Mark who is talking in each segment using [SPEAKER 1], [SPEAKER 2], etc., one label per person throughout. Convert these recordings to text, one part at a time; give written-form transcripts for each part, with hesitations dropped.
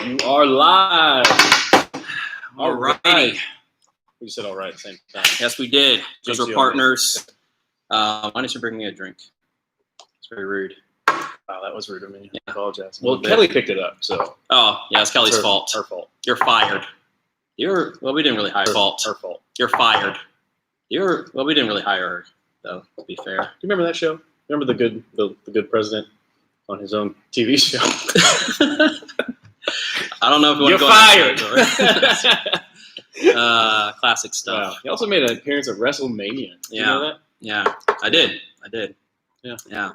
[SPEAKER 1] You are live.
[SPEAKER 2] All righty.
[SPEAKER 1] We just said all right at the same time.
[SPEAKER 2] Yes, we did. Because we're partners. Why didn't you bring me a drink? It's very rude.
[SPEAKER 1] Wow, that was rude of me.
[SPEAKER 2] Yeah.
[SPEAKER 1] I apologize. Well, Kelly picked it up, so.
[SPEAKER 2] Oh, yeah, it's Kelly's fault.
[SPEAKER 1] Her fault.
[SPEAKER 2] You're fired. Well, we didn't really hire fault.
[SPEAKER 1] Her fault.
[SPEAKER 2] You're fired. Well, we didn't really hire her, though, to be fair.
[SPEAKER 1] Do you remember that show? Remember the good president on his own TV show?
[SPEAKER 2] I don't know if you want to go fired. Classic stuff.
[SPEAKER 1] Wow. He also made an appearance at WrestleMania. Did you know that?
[SPEAKER 2] Yeah, I did.
[SPEAKER 1] Yeah.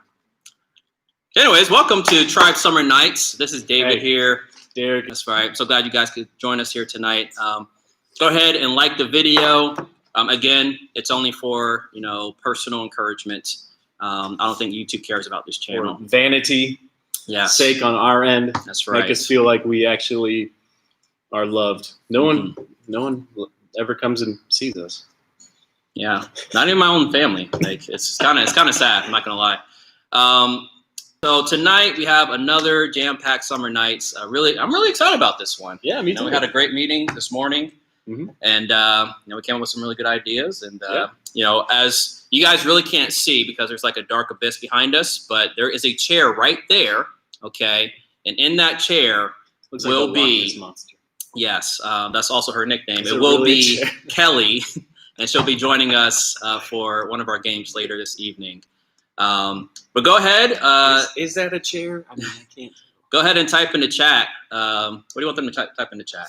[SPEAKER 2] Anyways, welcome to TRIB Summer Nights. This is David here.
[SPEAKER 1] Derek.
[SPEAKER 2] That's right. I'm so glad you guys could join us here tonight. Go ahead and like the video. Again, it's only for personal encouragement. I don't think YouTube cares about this channel.
[SPEAKER 1] Or vanity sake on our end.
[SPEAKER 2] That's right.
[SPEAKER 1] Make us feel like we actually are loved. No one ever comes and sees us.
[SPEAKER 2] Yeah, not even my own family. Like it's kind of sad. I'm not gonna lie. So tonight we have another jam-packed summer nights. I'm really excited about this one.
[SPEAKER 1] Yeah, me too.
[SPEAKER 2] We had a great meeting this morning, and we came up with some really good ideas. And as you guys really can't see because there's like a dark abyss behind us, but there is a chair right there. Okay, and in that chair will be yes, that's also her nickname. It will be Kelly, and she'll be joining us for one of our games later this evening. But go ahead.
[SPEAKER 1] Is that a chair? I mean, I can't.
[SPEAKER 2] Go ahead and type in the chat. What do you want them to type in the chat?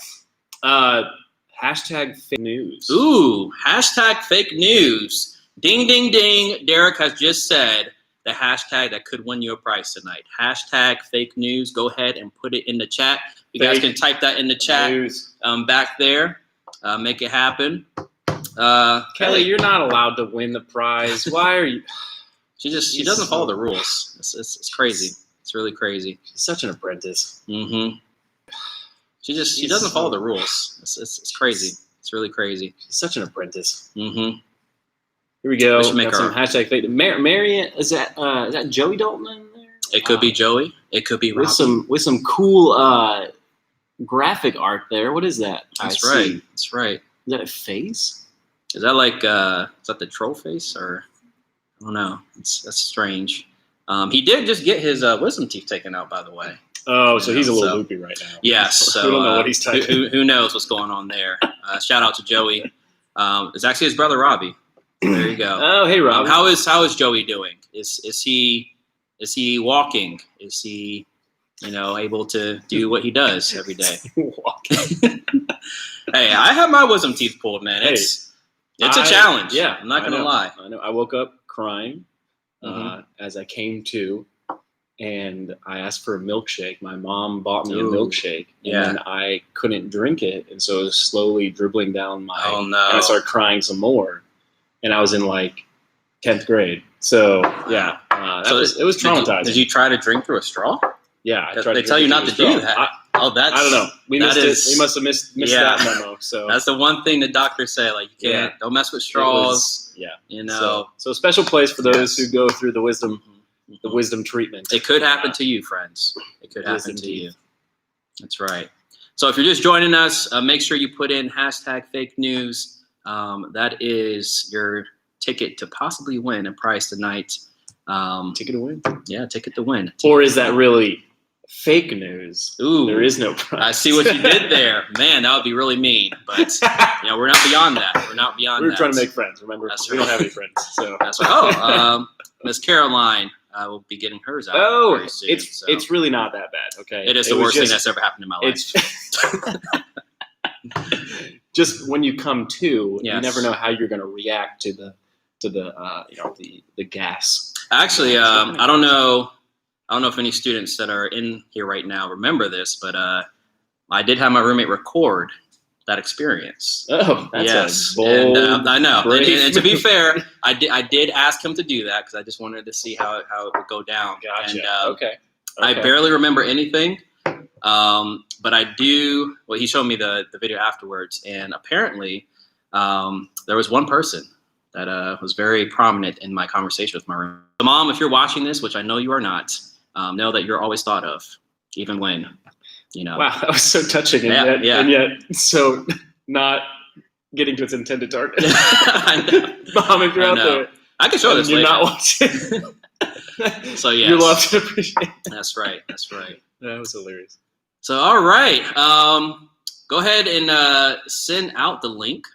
[SPEAKER 1] Hashtag fake news.
[SPEAKER 2] Ooh, hashtag fake news. Ding, ding, ding. Derek has just said the hashtag that could win you a prize tonight. Hashtag fake news. Go ahead and put it in the chat. You guys can type that in the chat back there. Make it happen.
[SPEAKER 1] Kelly, you're not allowed to win the prize. Why are you?
[SPEAKER 2] She doesn't follow the rules. It's crazy. It's really crazy.
[SPEAKER 1] She's such an apprentice.
[SPEAKER 2] Mm-hmm. She doesn't follow the rules. It's crazy. It's really crazy.
[SPEAKER 1] She's such an apprentice.
[SPEAKER 2] Mm-hmm.
[SPEAKER 1] Here we go.
[SPEAKER 2] We should make
[SPEAKER 1] some hashtag fake. Marion, is that Joey Dalton in there?
[SPEAKER 2] It could be Joey. It could be Robbie.
[SPEAKER 1] with some cool graphic art there. What is that?
[SPEAKER 2] That's right. That's right.
[SPEAKER 1] Is that a face?
[SPEAKER 2] Is that like is that the troll face or? I don't know. That's strange. He did just get his wisdom teeth taken out, by the way.
[SPEAKER 1] Oh, so he's a little loopy right now.
[SPEAKER 2] Yes. So
[SPEAKER 1] we don't know what he's typing.
[SPEAKER 2] Who knows what's going on there? Shout out to Joey. It's actually his brother Robbie. There you go.
[SPEAKER 1] Oh, hey Robbie.
[SPEAKER 2] How is Joey doing? Is he walking? Is he able to do what he does every day?
[SPEAKER 1] Walking.
[SPEAKER 2] Hey, I have my wisdom teeth pulled, man. It's a challenge.
[SPEAKER 1] Yeah,
[SPEAKER 2] I'm not gonna lie.
[SPEAKER 1] I know. I woke up crying as I came to, and I asked for a milkshake. My mom bought me a milkshake, and then I couldn't drink it, and so it was slowly dribbling down my.
[SPEAKER 2] Oh no!
[SPEAKER 1] And I started crying some more, and I was in like 10th grade. So yeah, it was traumatizing.
[SPEAKER 2] Did you try to drink through a straw?
[SPEAKER 1] Yeah,
[SPEAKER 2] they tell you not to do that. I don't know.
[SPEAKER 1] We missed it. We must have missed that memo. So
[SPEAKER 2] that's the one thing the doctors say. Like you can't don't mess with straws.
[SPEAKER 1] So special place for those who go through the wisdom treatment.
[SPEAKER 2] It could happen to you, friends. It could happen to you. That's right. So if you're just joining us, make sure you put in hashtag fake news. That is your ticket to possibly win a prize tonight.
[SPEAKER 1] Ticket to win?
[SPEAKER 2] Yeah, ticket to win.
[SPEAKER 1] Or is that really fake news?
[SPEAKER 2] Ooh,
[SPEAKER 1] there is no prize.
[SPEAKER 2] I see what you did there. Man, that would be really mean. But we're not beyond that. We're not beyond that.
[SPEAKER 1] We're trying to make friends, remember? We don't have any friends. So
[SPEAKER 2] that's right. Oh, Miss Caroline will be getting hers out.
[SPEAKER 1] Oh,
[SPEAKER 2] soon,
[SPEAKER 1] it's really not that bad, okay?
[SPEAKER 2] It is the worst thing that's ever happened in my life.
[SPEAKER 1] Just when you come to, you never know how you're going to react to the gas.
[SPEAKER 2] Actually, I don't know if any students that are in here right now remember this, but I did have my roommate record that experience.
[SPEAKER 1] Oh, that's a bold,
[SPEAKER 2] and I know. And to be fair, I did ask him to do that because I just wanted to see how it would go down.
[SPEAKER 1] Gotcha.
[SPEAKER 2] And,
[SPEAKER 1] okay.
[SPEAKER 2] I barely remember anything, but I do. Well, he showed me the video afterwards, and apparently there was one person that was very prominent in my conversation with my roommate. So, Mom, if you're watching this, which I know you are not, know that you're always thought of, even when You know.
[SPEAKER 1] Wow, that was so touching, and yet so not getting to its intended target.
[SPEAKER 2] I know.
[SPEAKER 1] Mom, if you're out there,
[SPEAKER 2] I can show this
[SPEAKER 1] you're
[SPEAKER 2] later.
[SPEAKER 1] not watching.
[SPEAKER 2] So yes,
[SPEAKER 1] you'll have to appreciate.
[SPEAKER 2] That's right. That's right.
[SPEAKER 1] That was hilarious.
[SPEAKER 2] So all right, go ahead and send out the link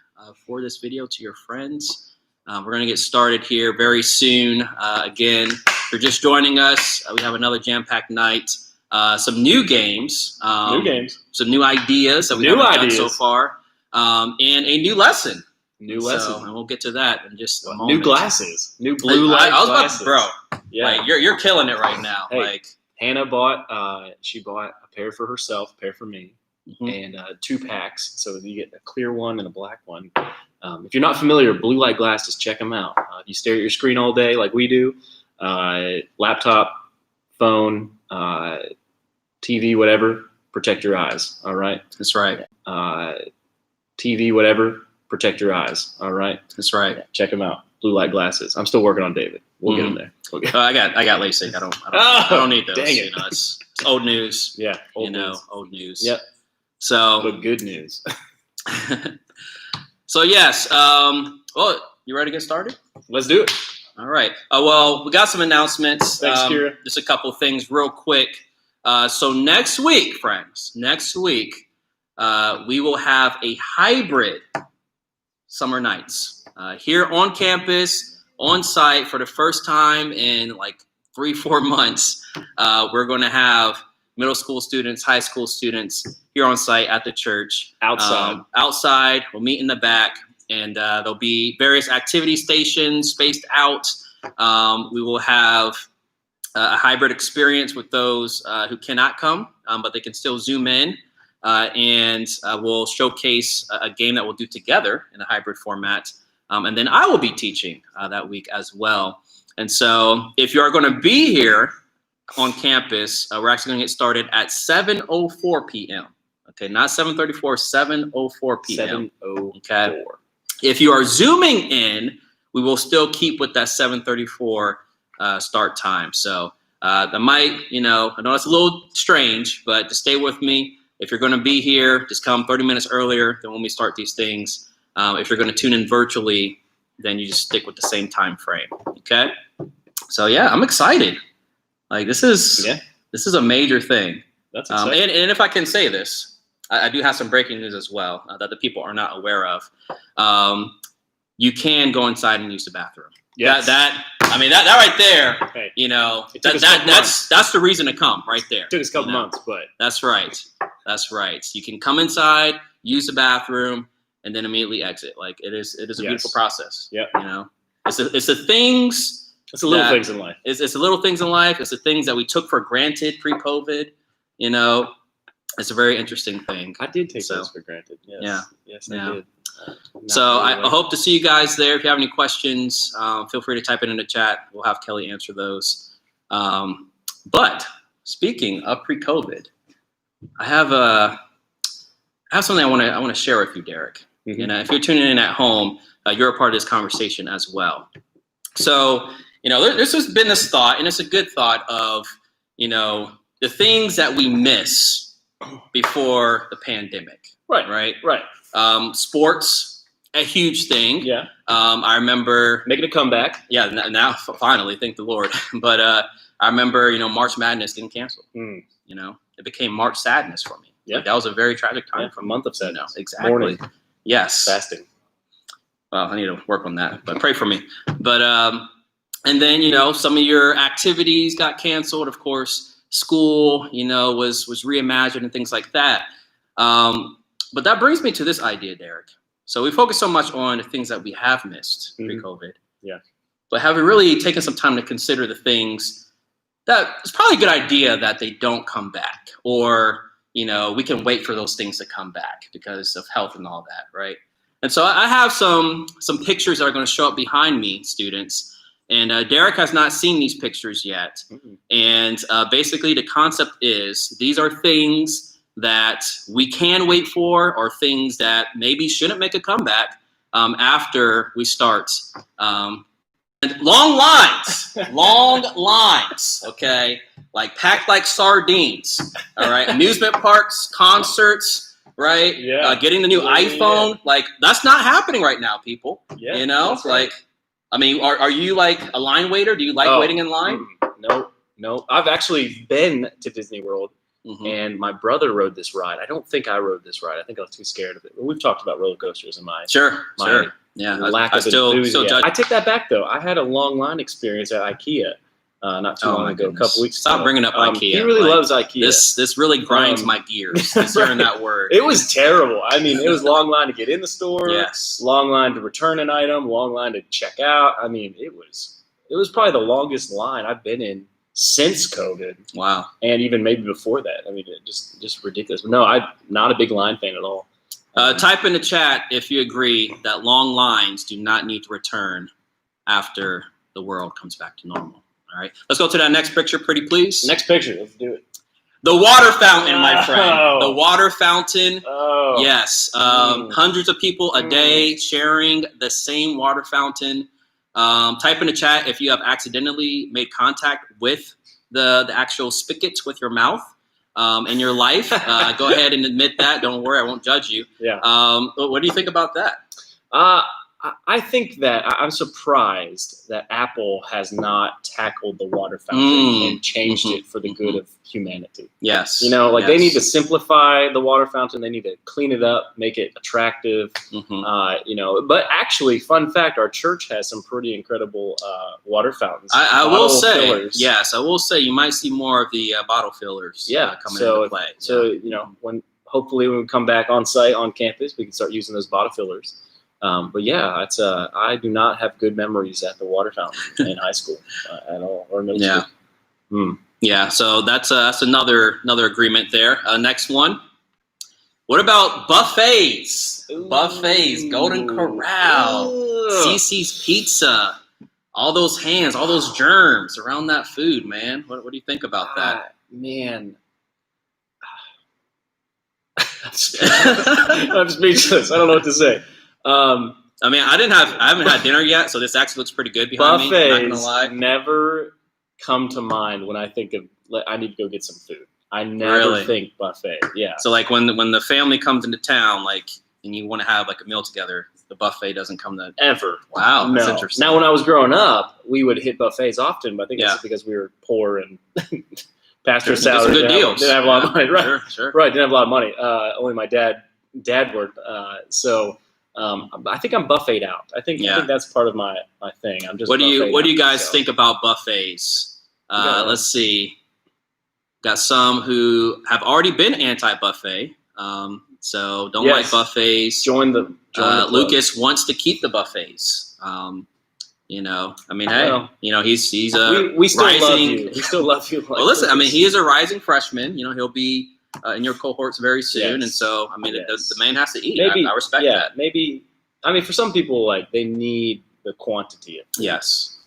[SPEAKER 2] for this video to your friends. We're going to get started here very soon. Again, if you're just joining us, we have another jam-packed night. Some new games. Some new ideas that we haven't done so far. And a new lesson.
[SPEAKER 1] And
[SPEAKER 2] we'll get to that in just a moment.
[SPEAKER 1] New glasses. New blue light glasses.
[SPEAKER 2] Bro, like, you're killing it right now.
[SPEAKER 1] Hey,
[SPEAKER 2] like
[SPEAKER 1] Hannah bought, she bought a pair for herself, a pair for me, and 2 packs. So you get a clear one and a black one. If you're not familiar with blue light glasses, check them out. If you stare at your screen all day like we do, laptop, phone, TV, whatever, protect your eyes. All right.
[SPEAKER 2] That's right.
[SPEAKER 1] TV, whatever, protect your eyes. All right.
[SPEAKER 2] That's right.
[SPEAKER 1] Check them out. Blue light glasses. I'm still working on David. We'll get him there.
[SPEAKER 2] I got LASIK. I don't need those.
[SPEAKER 1] Dang it.
[SPEAKER 2] You know, it's old news.
[SPEAKER 1] Yeah.
[SPEAKER 2] Old news.
[SPEAKER 1] Yep.
[SPEAKER 2] So.
[SPEAKER 1] But good news.
[SPEAKER 2] So yes. Well, you ready to get started?
[SPEAKER 1] Let's do it.
[SPEAKER 2] All right. Well, we got some announcements.
[SPEAKER 1] Thanks, Kira.
[SPEAKER 2] Just a couple of things real quick. So next week, friends, we will have a hybrid summer nights here on campus, on site for the first time in like 3-4 months. We're going to have middle school students, high school students here on site at the church. Outside. We'll meet in the back, and there'll be various activity stations spaced out. We will have a hybrid experience with those who cannot come, but they can still Zoom in. And we'll showcase a game that we'll do together in a hybrid format. And then I will be teaching that week as well. And so if you are going to be here on campus, we're actually going to get started at 7:04 p.m. Okay, not 7:34, 7:04 p.m.
[SPEAKER 1] 7:04.
[SPEAKER 2] Okay. If you are Zooming in, we will still keep with that 7:34 start time. So that might, I know it's a little strange, but to stay with me. If you're going to be here, just come 30 minutes earlier than when we start these things. If you're going to tune in virtually, then you just stick with the same time frame. Okay. So yeah, I'm excited. Like this is a major thing.
[SPEAKER 1] That's exciting.
[SPEAKER 2] And if I can say this, I do have some breaking news as well that the people are not aware of. You can go inside and use the bathroom.
[SPEAKER 1] Yes.
[SPEAKER 2] That right there.
[SPEAKER 1] Hey,
[SPEAKER 2] that's the reason to come right there.
[SPEAKER 1] It took us a couple months, but
[SPEAKER 2] that's right. That's right. You can come inside, use the bathroom, and then immediately exit. Like it is a beautiful process.
[SPEAKER 1] Yeah.
[SPEAKER 2] It's the things.
[SPEAKER 1] It's the little things in life.
[SPEAKER 2] It's the little things in life. It's the things that we took for granted pre-COVID. It's a very interesting thing.
[SPEAKER 1] I did take those for granted. Yes.
[SPEAKER 2] Yeah.
[SPEAKER 1] Yes, I did.
[SPEAKER 2] So I hope to see you guys there. If you have any questions, feel free to type it in the chat. We'll have Kelly answer those. But speaking of pre-COVID, I have something I want to share with you, Derek.
[SPEAKER 1] Mm-hmm.
[SPEAKER 2] If you're tuning in at home, you're a part of this conversation as well. So there's just been this thought, and it's a good thought of the things that we miss before the pandemic. Right. Sports, a huge thing.
[SPEAKER 1] Yeah.
[SPEAKER 2] I remember
[SPEAKER 1] making a comeback.
[SPEAKER 2] Yeah. Now finally, thank the Lord. But I remember March Madness getting canceled. It became March Sadness for me. Yeah. That was a very tragic time for
[SPEAKER 1] a month of sadness.
[SPEAKER 2] Exactly.
[SPEAKER 1] Morning.
[SPEAKER 2] Yes.
[SPEAKER 1] Fasting.
[SPEAKER 2] Well, I need to work on that, but pray for me. But and then some of your activities got canceled. Of course, school was reimagined and things like that. But that brings me to this idea, Derek. So we focus so much on the things that we have missed pre-COVID.
[SPEAKER 1] Yeah.
[SPEAKER 2] But have we really taken some time to consider the things that it's probably a good idea that they don't come back, or we can wait for those things to come back because of health and all that, right? And so I have some pictures that are going to show up behind me, students. And Derek has not seen these pictures yet. Mm-hmm. And basically the concept is these are things that we can wait for, or things that maybe shouldn't make a comeback after we start. And long lines, okay? like packed like sardines. All right, amusement parks, concerts, right?
[SPEAKER 1] Yeah.
[SPEAKER 2] Getting the new iPhone, like that's not happening right now, people.
[SPEAKER 1] Yeah,
[SPEAKER 2] you know,
[SPEAKER 1] that's right.
[SPEAKER 2] like, I mean, are you like a line waiter? Do you like waiting in line?
[SPEAKER 1] No. I've actually been to Disney World. And my brother rode this ride. I don't think I rode this ride. I think I was too scared of it. But we've talked about roller coasters and my
[SPEAKER 2] sure. Yeah,
[SPEAKER 1] lack of enthusiasm. I take that back though. I had a long line experience at IKEA not too long ago, a couple weeks ago.
[SPEAKER 2] Stop bringing up IKEA.
[SPEAKER 1] He really loves IKEA.
[SPEAKER 2] This really grinds my gears. Just hearing that word.
[SPEAKER 1] It was terrible. I mean, it was long line to get in the store.
[SPEAKER 2] Yes.
[SPEAKER 1] Long line to return an item. Long line to check out. I mean, it was probably the longest line I've been in since COVID.
[SPEAKER 2] Wow.
[SPEAKER 1] And even maybe before that. I mean, just ridiculous. But no, I'm not a big line fan at all.
[SPEAKER 2] Type in the chat if you agree that long lines do not need to return after the world comes back to normal. All right. Let's go to that next picture, pretty please.
[SPEAKER 1] Next picture. Let's do it.
[SPEAKER 2] The water fountain, my friend. The water fountain.
[SPEAKER 1] Oh.
[SPEAKER 2] Yes. Hundreds of people a day sharing the same water fountain. Type in the chat if you have accidentally made contact with the actual spigot with your mouth in your life. Go ahead and admit that. Don't worry, I won't judge you.
[SPEAKER 1] Yeah.
[SPEAKER 2] What do you think about that?
[SPEAKER 1] I think that I'm surprised that Apple has not tackled the water fountain and changed it for the good of humanity.
[SPEAKER 2] Yes.
[SPEAKER 1] You know, like they need to simplify the water fountain. They need to clean it up, make it attractive. You know, but actually, fun fact, our church has some pretty incredible water fountains.
[SPEAKER 2] I will say, yes, I will say you might see more of the bottle fillers coming into play.
[SPEAKER 1] So, you know, hopefully when we come back on site, on campus, we can start using those bottle fillers. But yeah, it's I do not have good memories at the water fountain in high school at all, or middle school.
[SPEAKER 2] Yeah, so that's another agreement there. Next one. What about buffets?
[SPEAKER 1] Ooh.
[SPEAKER 2] Buffets, Golden Corral, CC's Pizza, all those hands, all those germs around that food, man. What do you think about that?
[SPEAKER 1] Man. I'm speechless. I don't know what to say.
[SPEAKER 2] I mean, I haven't had dinner yet, so this actually looks pretty good behind me. I'm not gonna lie.
[SPEAKER 1] Never come to mind when I think of I need to go get some food. I never think buffet. Yeah.
[SPEAKER 2] So like when the family comes into town, like, and you want to have like a meal together, the buffet doesn't come to
[SPEAKER 1] ever.
[SPEAKER 2] Wow, that's interesting.
[SPEAKER 1] Now when I was growing up, we would hit buffets often, but I think it's because we were poor and pastor salary.
[SPEAKER 2] Good deals.
[SPEAKER 1] Didn't have a lot of money. Right.
[SPEAKER 2] Sure.
[SPEAKER 1] Right. Didn't have a lot of money. Only my dad worked. So. I think I'm buffeted out. I think that's part of my thing. I'm just. What do
[SPEAKER 2] you guys think about buffets? Let's see. Got some who have already been anti-buffet, so don't like buffets.
[SPEAKER 1] Join the
[SPEAKER 2] Lucas wants to keep the buffets. You know, I mean, hey, you know, he's
[SPEAKER 1] we still
[SPEAKER 2] rising.
[SPEAKER 1] Love you. We still love you. Like
[SPEAKER 2] well, listen, I mean, he is a rising freshman. You know, he'll be in your cohorts very soon, and so I mean, the man has to eat. Maybe, I respect that.
[SPEAKER 1] Maybe, I mean, for some people, like they need the quantity of food.
[SPEAKER 2] Yes.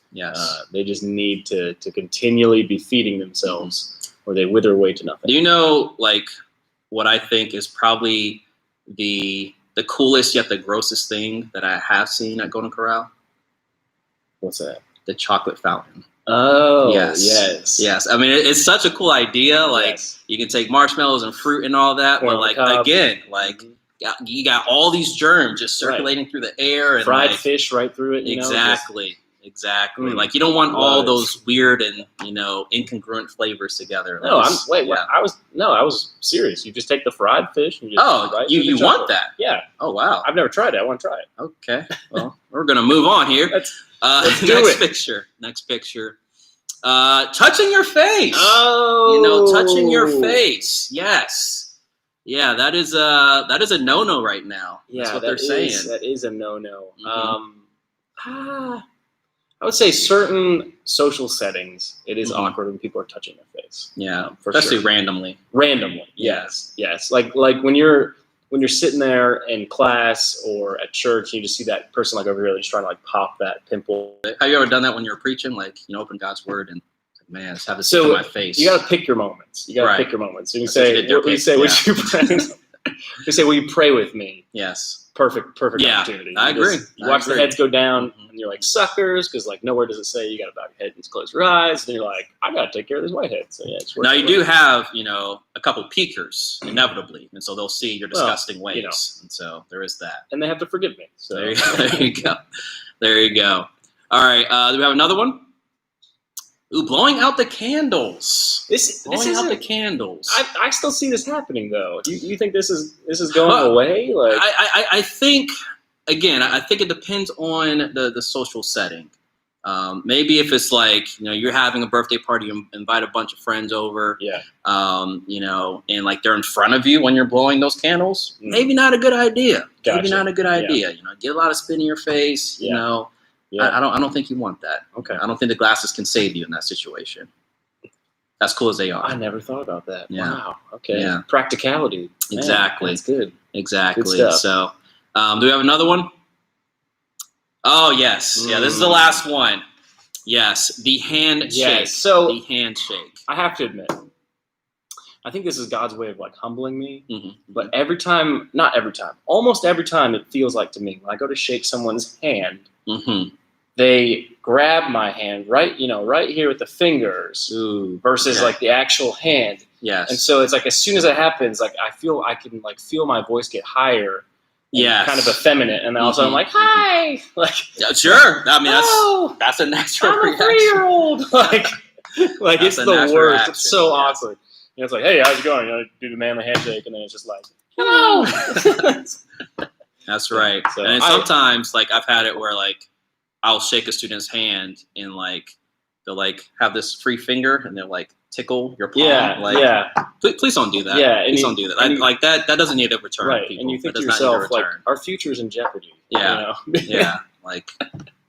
[SPEAKER 1] They just need to continually be feeding themselves, or they wither away to nothing.
[SPEAKER 2] Do you know, like, what I think is probably the coolest yet the grossest thing that I have seen at Golden Corral?
[SPEAKER 1] What's that?
[SPEAKER 2] The chocolate fountain.
[SPEAKER 1] Oh, yes.
[SPEAKER 2] I mean, it's such a cool idea. Like, you can take marshmallows and fruit and all that, but like again, like you got all these germs just circulating through the air and
[SPEAKER 1] fried fish right through it.
[SPEAKER 2] Exactly. Like you don't want all those weird and incongruent flavors together.
[SPEAKER 1] No, I was serious. You just take the fried fish and you
[SPEAKER 2] you want that?
[SPEAKER 1] Yeah.
[SPEAKER 2] Oh wow.
[SPEAKER 1] I've never tried it. I want to try it.
[SPEAKER 2] Okay. Well, we're gonna move on here.
[SPEAKER 1] Let's do it.
[SPEAKER 2] Next picture. Touching your face.
[SPEAKER 1] Oh,
[SPEAKER 2] touching your face. Yes. Yeah, that is a no-no right now. That's what they're saying.
[SPEAKER 1] That is a no-no. I would say certain social settings, it is awkward when people are touching their face.
[SPEAKER 2] Yeah, especially randomly.
[SPEAKER 1] Randomly, yes. Like when you're sitting there in class or at church, you just see that person like over here, just trying to like pop that pimple.
[SPEAKER 2] Have you ever done that when you're preaching? Like, open God's word and man, just have it stick in my face.
[SPEAKER 1] You got to pick your moments. You got to pick your moments. So you say, what do you say?
[SPEAKER 2] Yeah.
[SPEAKER 1] They say, "Will you pray with me?"
[SPEAKER 2] Yes.
[SPEAKER 1] Perfect
[SPEAKER 2] Yeah,
[SPEAKER 1] opportunity.
[SPEAKER 2] I agree.
[SPEAKER 1] You watch the heads go down, and you're like suckers, because like nowhere does it say you got to bow your head and close your eyes, and you're like, I got to take care of this whitehead. So yeah, it's
[SPEAKER 2] now you do have a couple peakers inevitably, and so they'll see your disgusting ways, and so there is that.
[SPEAKER 1] And they have to forgive me. So
[SPEAKER 2] there you go. There you go. All right, do we have another one? Ooh, blowing out the candles. Blowing out the candles.
[SPEAKER 1] I still see this happening though. You think this is going away? Like
[SPEAKER 2] I think again, I think it depends on the social setting. Maybe if it's like you're having a birthday party, you invite a bunch of friends over.
[SPEAKER 1] Yeah.
[SPEAKER 2] And like they're in front of you when you're blowing those candles. Maybe not a good idea.
[SPEAKER 1] Gotcha.
[SPEAKER 2] Maybe not a good idea.
[SPEAKER 1] Yeah.
[SPEAKER 2] Get a lot of spit in your face.
[SPEAKER 1] Yeah.
[SPEAKER 2] Yeah. I don't think you want that.
[SPEAKER 1] Okay.
[SPEAKER 2] I don't think the glasses can save you in that situation. As cool as they are.
[SPEAKER 1] I never thought about that.
[SPEAKER 2] Yeah.
[SPEAKER 1] Wow. Okay.
[SPEAKER 2] Yeah.
[SPEAKER 1] Practicality. Man,
[SPEAKER 2] exactly.
[SPEAKER 1] that's good.
[SPEAKER 2] Exactly.
[SPEAKER 1] Good
[SPEAKER 2] so, do we have another one? Oh yes. Yeah. This is the last one. Yes. The handshake.
[SPEAKER 1] Yes. So
[SPEAKER 2] the handshake.
[SPEAKER 1] I have to admit, I think this is God's way of like humbling me.
[SPEAKER 2] Mm-hmm.
[SPEAKER 1] But every time, not every time, almost every time, it feels like to me when I go to shake someone's hand.
[SPEAKER 2] Mm-hmm.
[SPEAKER 1] They grab my hand right here with the fingers.
[SPEAKER 2] Ooh,
[SPEAKER 1] versus like the actual hand.
[SPEAKER 2] Yes.
[SPEAKER 1] And so it's like as soon as that happens, like I can feel my voice get higher.
[SPEAKER 2] Yes.
[SPEAKER 1] Kind of effeminate, and then all of a sudden I'm like, "Hi!" Like,
[SPEAKER 2] sure. I mean, that's a natural
[SPEAKER 1] I'm
[SPEAKER 2] reaction.
[SPEAKER 1] a 3-year-old. like it's the worst.
[SPEAKER 2] Reaction.
[SPEAKER 1] It's so awkward. It's like, "Hey, how's it going?" Do the manly handshake, and then it's just like, "Hello."
[SPEAKER 2] That's right.
[SPEAKER 1] So
[SPEAKER 2] and sometimes, like I've had it where like I'll shake a student's hand and like they'll like have this free finger and they'll like tickle your palm.
[SPEAKER 1] Yeah.
[SPEAKER 2] Please don't do that.
[SPEAKER 1] Yeah.
[SPEAKER 2] Please don't do that. Like that doesn't need a return.
[SPEAKER 1] Right.
[SPEAKER 2] People.
[SPEAKER 1] And you think
[SPEAKER 2] that
[SPEAKER 1] to
[SPEAKER 2] does not
[SPEAKER 1] yourself,
[SPEAKER 2] need a
[SPEAKER 1] like,
[SPEAKER 2] return.
[SPEAKER 1] our future's in jeopardy.
[SPEAKER 2] Yeah. Yeah. Like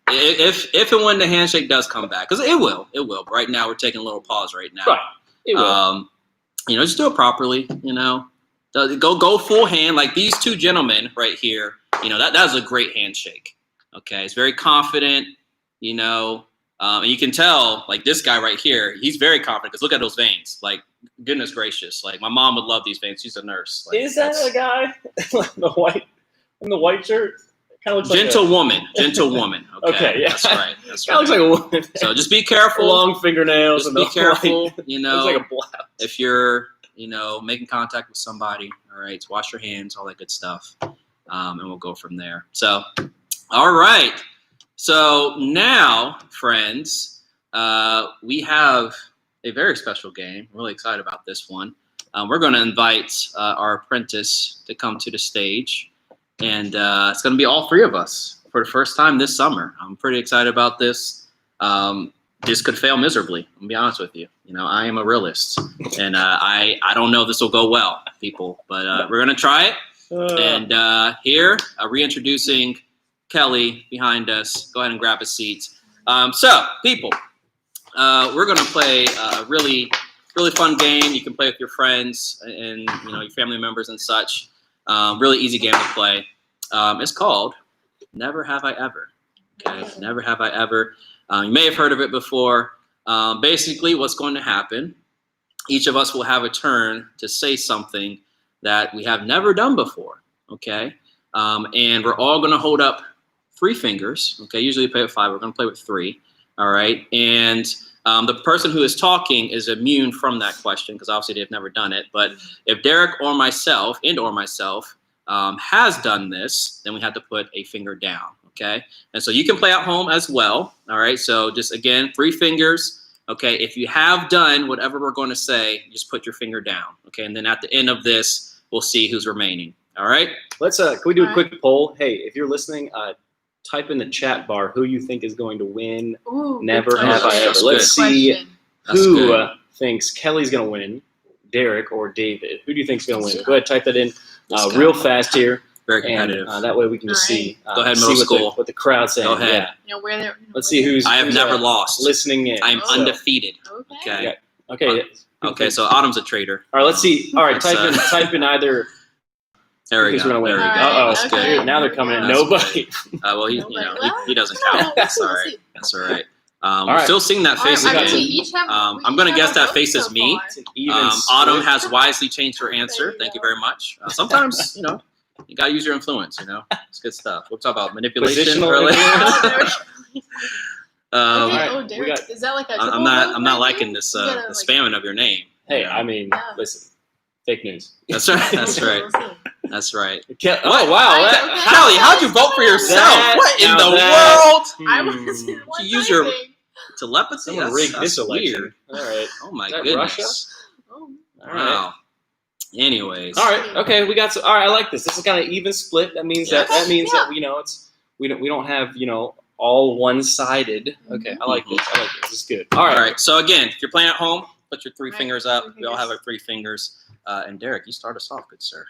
[SPEAKER 2] if and when the handshake does come back, because it will. But right now we're taking a little pause right now.
[SPEAKER 1] Right. It will.
[SPEAKER 2] Just do it properly. Go full hand like these two gentlemen right here. That was a great handshake. Okay, it's very confident. And you can tell, like this guy right here, he's very confident because look at those veins. Like, goodness gracious, like my mom would love these veins. She's a nurse. Like,
[SPEAKER 1] is that a guy in the white shirt? Kind of looks
[SPEAKER 2] gentle woman.
[SPEAKER 1] Okay, yeah,
[SPEAKER 2] that's right. That's
[SPEAKER 1] right. Looks like a woman.
[SPEAKER 2] So just be careful.
[SPEAKER 1] Long fingernails.
[SPEAKER 2] Just be careful.
[SPEAKER 1] Looks like a blouse.
[SPEAKER 2] If you're making contact with somebody, all right, so wash your hands, all that good stuff, and we'll go from there. So, all right. So now, friends, we have a very special game. I'm really excited about this one. We're going to invite our apprentice to come to the stage, and it's going to be all three of us for the first time this summer. I'm pretty excited about this. This could fail miserably. I'm going to be honest with you. I am a realist, and I don't know this will go well, people, but we're going to try it. And here, reintroducing Kelly behind us. Go ahead and grab a seat. So, people, we're going to play a really, really fun game. You can play with your friends and your family members and such. Really easy game to play. It's called Never Have I Ever. Okay, Never Have I Ever. You may have heard of it before. Basically, what's going to happen? Each of us will have a turn to say something that we have never done before. Okay, and we're all going to hold up 3 fingers. Okay, usually we play with 5. We're going to play with 3. All right, and the person who is talking is immune from that question because obviously they've never done it. But if Derek or myself has done this, then we have to put a finger down. Okay, and so you can play at home as well. All right, so just again 3 fingers. Okay, if you have done whatever we're going to say, just put your finger down. Okay, and then at the end of this, we'll see who's remaining. All right.
[SPEAKER 1] Let's can we do a quick poll? Hey, if you're listening, type in the chat bar who you think is going to win.
[SPEAKER 3] Ooh,
[SPEAKER 1] Never have I ever. Let's see who thinks Kelly's going to win, Derek or David. Who do you think is going to win? Go ahead, type that in real fast here.
[SPEAKER 2] Very competitive.
[SPEAKER 1] And, that way we can just see.
[SPEAKER 2] Go ahead, middle school.
[SPEAKER 1] What the crowd's saying.
[SPEAKER 2] Go ahead.
[SPEAKER 1] Yeah. Let's see who's.
[SPEAKER 2] I have never lost.
[SPEAKER 1] Listening in.
[SPEAKER 2] I'm undefeated.
[SPEAKER 3] Okay.
[SPEAKER 1] Yeah. Okay.
[SPEAKER 2] Okay. So Autumn's a traitor.
[SPEAKER 1] All right. Let's see. All right. Type in either.
[SPEAKER 2] There we go.
[SPEAKER 1] There we go.
[SPEAKER 3] Right.
[SPEAKER 1] Okay. Now they're coming in. Nobody.
[SPEAKER 2] Well, he doesn't count. That's all right. That's all right. We're still seeing that face
[SPEAKER 3] All right,
[SPEAKER 2] again.
[SPEAKER 3] we each have,
[SPEAKER 2] I'm going to guess that face is me.
[SPEAKER 1] Even
[SPEAKER 2] Autumn
[SPEAKER 1] split.
[SPEAKER 2] has wisely changed her answer. Thank you very much. Sometimes, you got to use your influence, It's good stuff. We'll talk about manipulation
[SPEAKER 1] Positional
[SPEAKER 2] earlier.
[SPEAKER 3] Okay, Derek, is that like a
[SPEAKER 2] I'm not liking this the spamming of your name.
[SPEAKER 1] Hey, I mean, listen, fake news.
[SPEAKER 2] That's right. That's right. That's right.
[SPEAKER 1] Oh wow,
[SPEAKER 2] Kelly, how'd you vote for yourself? What in the world?
[SPEAKER 3] I wasn't
[SPEAKER 2] You use your telepathy.
[SPEAKER 1] Someone rigged this election.
[SPEAKER 2] Weird.
[SPEAKER 1] All right.
[SPEAKER 2] Oh my goodness.
[SPEAKER 1] Russia?
[SPEAKER 3] Oh.
[SPEAKER 1] All right.
[SPEAKER 2] Wow. Anyways.
[SPEAKER 1] All right. Okay, we got. All right, I like this. This is kind of even split. That means that it's we don't have all one-sided. Okay, I like this. This is good. All right.
[SPEAKER 2] So again, if you're playing at home, put your three fingers up. We all have our 3 fingers. And Derek, you start us off, good sir.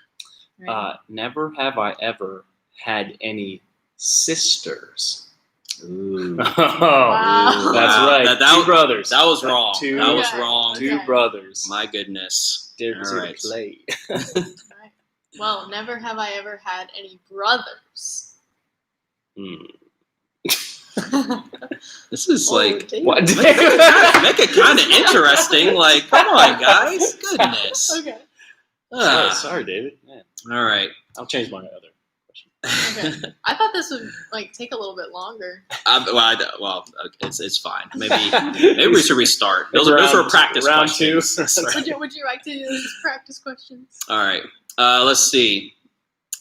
[SPEAKER 1] Never have I ever had any sisters.
[SPEAKER 2] Ooh.
[SPEAKER 1] Wow. That's right. Two brothers.
[SPEAKER 2] That was wrong. That was wrong.
[SPEAKER 1] Two brothers.
[SPEAKER 2] My goodness.
[SPEAKER 1] Derek's here to play.
[SPEAKER 3] Well, never have I ever had any brothers.
[SPEAKER 2] This is like
[SPEAKER 1] what?
[SPEAKER 2] Make it kind of interesting. Like, come on, guys. Goodness.
[SPEAKER 3] Okay.
[SPEAKER 2] Sorry,
[SPEAKER 1] David. Man.
[SPEAKER 2] All right.
[SPEAKER 1] I'll change my other question.
[SPEAKER 3] Okay. I thought this would take a little bit longer.
[SPEAKER 2] It's fine. Maybe we should restart. Those were practice
[SPEAKER 1] round
[SPEAKER 2] questions.
[SPEAKER 3] 2. Would you like to do these practice questions?
[SPEAKER 2] All right. Let's see.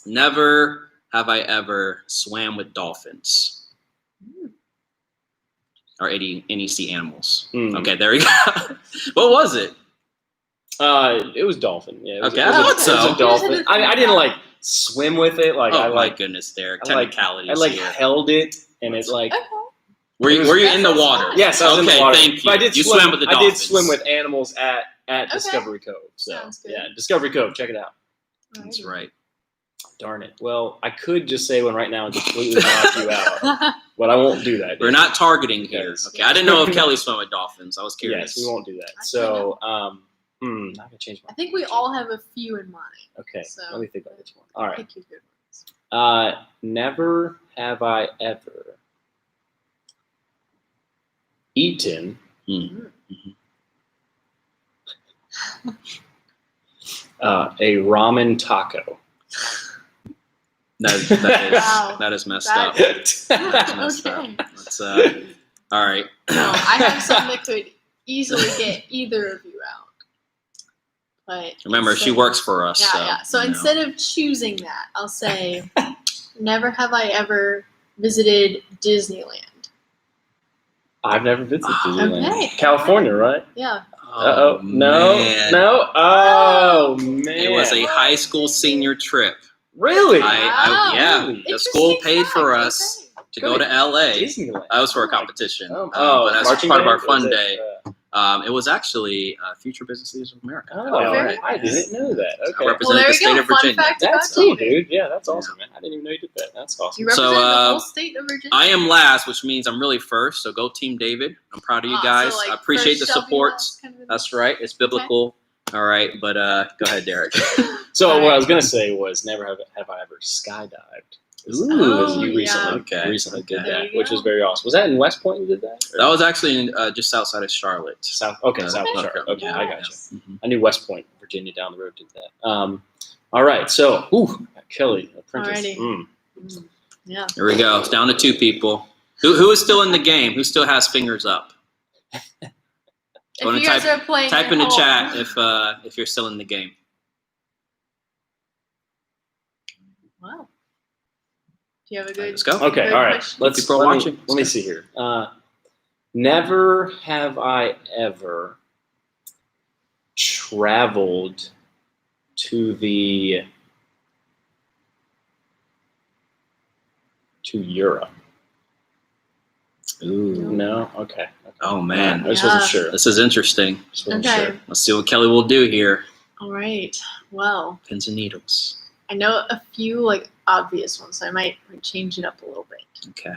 [SPEAKER 2] Never have I ever swam with dolphins. Or any sea animals. Okay, there we go. What was it?
[SPEAKER 1] It was dolphin. Yeah. It was a dolphin. I didn't swim with it.
[SPEAKER 2] My goodness, Derek. Technicalities.
[SPEAKER 1] I held it, and it's like.
[SPEAKER 3] Okay.
[SPEAKER 2] Were you in the water?
[SPEAKER 1] Yes, I was in the water.
[SPEAKER 2] Thank you.
[SPEAKER 1] But
[SPEAKER 2] you swam with the dolphins.
[SPEAKER 1] I did swim with animals at Discovery Cove. So
[SPEAKER 3] sounds good.
[SPEAKER 1] yeah, Discovery Cove. Check it out.
[SPEAKER 2] That's right.
[SPEAKER 1] Darn it. Well, I could just say one right now and completely knock you out, but I won't do that.
[SPEAKER 2] We're not targeting here. Okay, I didn't know if Kelly swam with dolphins. I was curious.
[SPEAKER 1] Yes, we won't do that. So, I'm not gonna change my.
[SPEAKER 3] I think we all have a few in mind.
[SPEAKER 1] Okay,
[SPEAKER 3] so
[SPEAKER 1] let me think about this one. All right.
[SPEAKER 3] Pick your good ones.
[SPEAKER 1] Never have I ever eaten a ramen taco.
[SPEAKER 2] That is messed up. That's messed up. That's, all right.
[SPEAKER 3] No, I have something that could easily get either of you out. But
[SPEAKER 2] remember, she works for us.
[SPEAKER 3] Yeah. So instead of choosing that, I'll say, never have I ever visited Disneyland.
[SPEAKER 1] I've never visited Disneyland.
[SPEAKER 3] Okay.
[SPEAKER 1] California, right?
[SPEAKER 3] Yeah.
[SPEAKER 1] No. Oh man!
[SPEAKER 2] It was a high school senior trip.
[SPEAKER 1] Really?
[SPEAKER 2] Yeah. The school paid for us to go to LA.
[SPEAKER 1] Disneyland.
[SPEAKER 2] That was for a competition.
[SPEAKER 1] But
[SPEAKER 2] that's part of our fun day. It was actually Future Business Leaders of America.
[SPEAKER 1] I didn't know that. Okay.
[SPEAKER 2] Represented the state of Virginia.
[SPEAKER 1] That's cool, dude. Yeah, that's awesome, man. I didn't even know you did that. That's awesome.
[SPEAKER 3] You represent the whole state of Virginia.
[SPEAKER 2] I am last, which means I'm really first. So go Team David. I'm proud of you guys. I appreciate the support. That's right. It's biblical. Okay. All right, but go ahead, Derek.
[SPEAKER 1] So what I was gonna say was, never have I ever skydived.
[SPEAKER 2] Ooh,
[SPEAKER 1] you recently did that, which was very awesome. Was that in West Point you did that? Or?
[SPEAKER 2] That was actually in, just outside of Charlotte.
[SPEAKER 1] South Charlotte. Okay, I got you.
[SPEAKER 2] Mm-hmm.
[SPEAKER 1] I knew West Point, Virginia, down the road did that. All right, so Kelly, Apprentice.
[SPEAKER 3] Yeah.
[SPEAKER 2] Here we go. It's down to 2 people. Who is still in the game? Who still has fingers up?
[SPEAKER 3] If you guys are playing,
[SPEAKER 2] type in the chat if you're still in the game.
[SPEAKER 3] Wow. Do you have a good?
[SPEAKER 2] Let's go.
[SPEAKER 1] Okay, all right. Let me see here. Never have I ever traveled to Europe.
[SPEAKER 2] Ooh.
[SPEAKER 1] No? Okay.
[SPEAKER 2] Oh, man.
[SPEAKER 1] I just wasn't sure.
[SPEAKER 2] This is interesting.
[SPEAKER 3] Okay.
[SPEAKER 2] Let's see what Kelly will do here.
[SPEAKER 3] All right. Well.
[SPEAKER 2] Pins and needles.
[SPEAKER 3] I know a few obvious ones, so I might change it up a little bit.
[SPEAKER 2] Okay.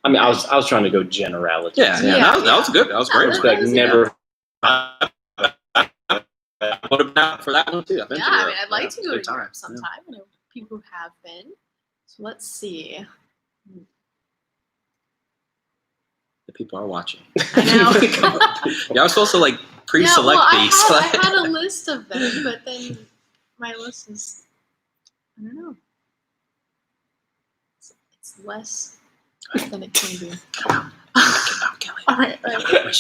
[SPEAKER 1] I mean, I was trying to go generality.
[SPEAKER 2] Yeah. That was good. That was great.
[SPEAKER 1] Never.
[SPEAKER 2] What about for that one too?
[SPEAKER 3] I'd like to go to Europe sometime. I know people who have been. So let's see.
[SPEAKER 2] people are watching.
[SPEAKER 3] I know.
[SPEAKER 2] Y'all are supposed to like pre-select these.
[SPEAKER 3] I had a list of them, but then my list is, I don't know. It's less than it can be.
[SPEAKER 2] Come on, Kelly.
[SPEAKER 3] All right.
[SPEAKER 2] Go ahead.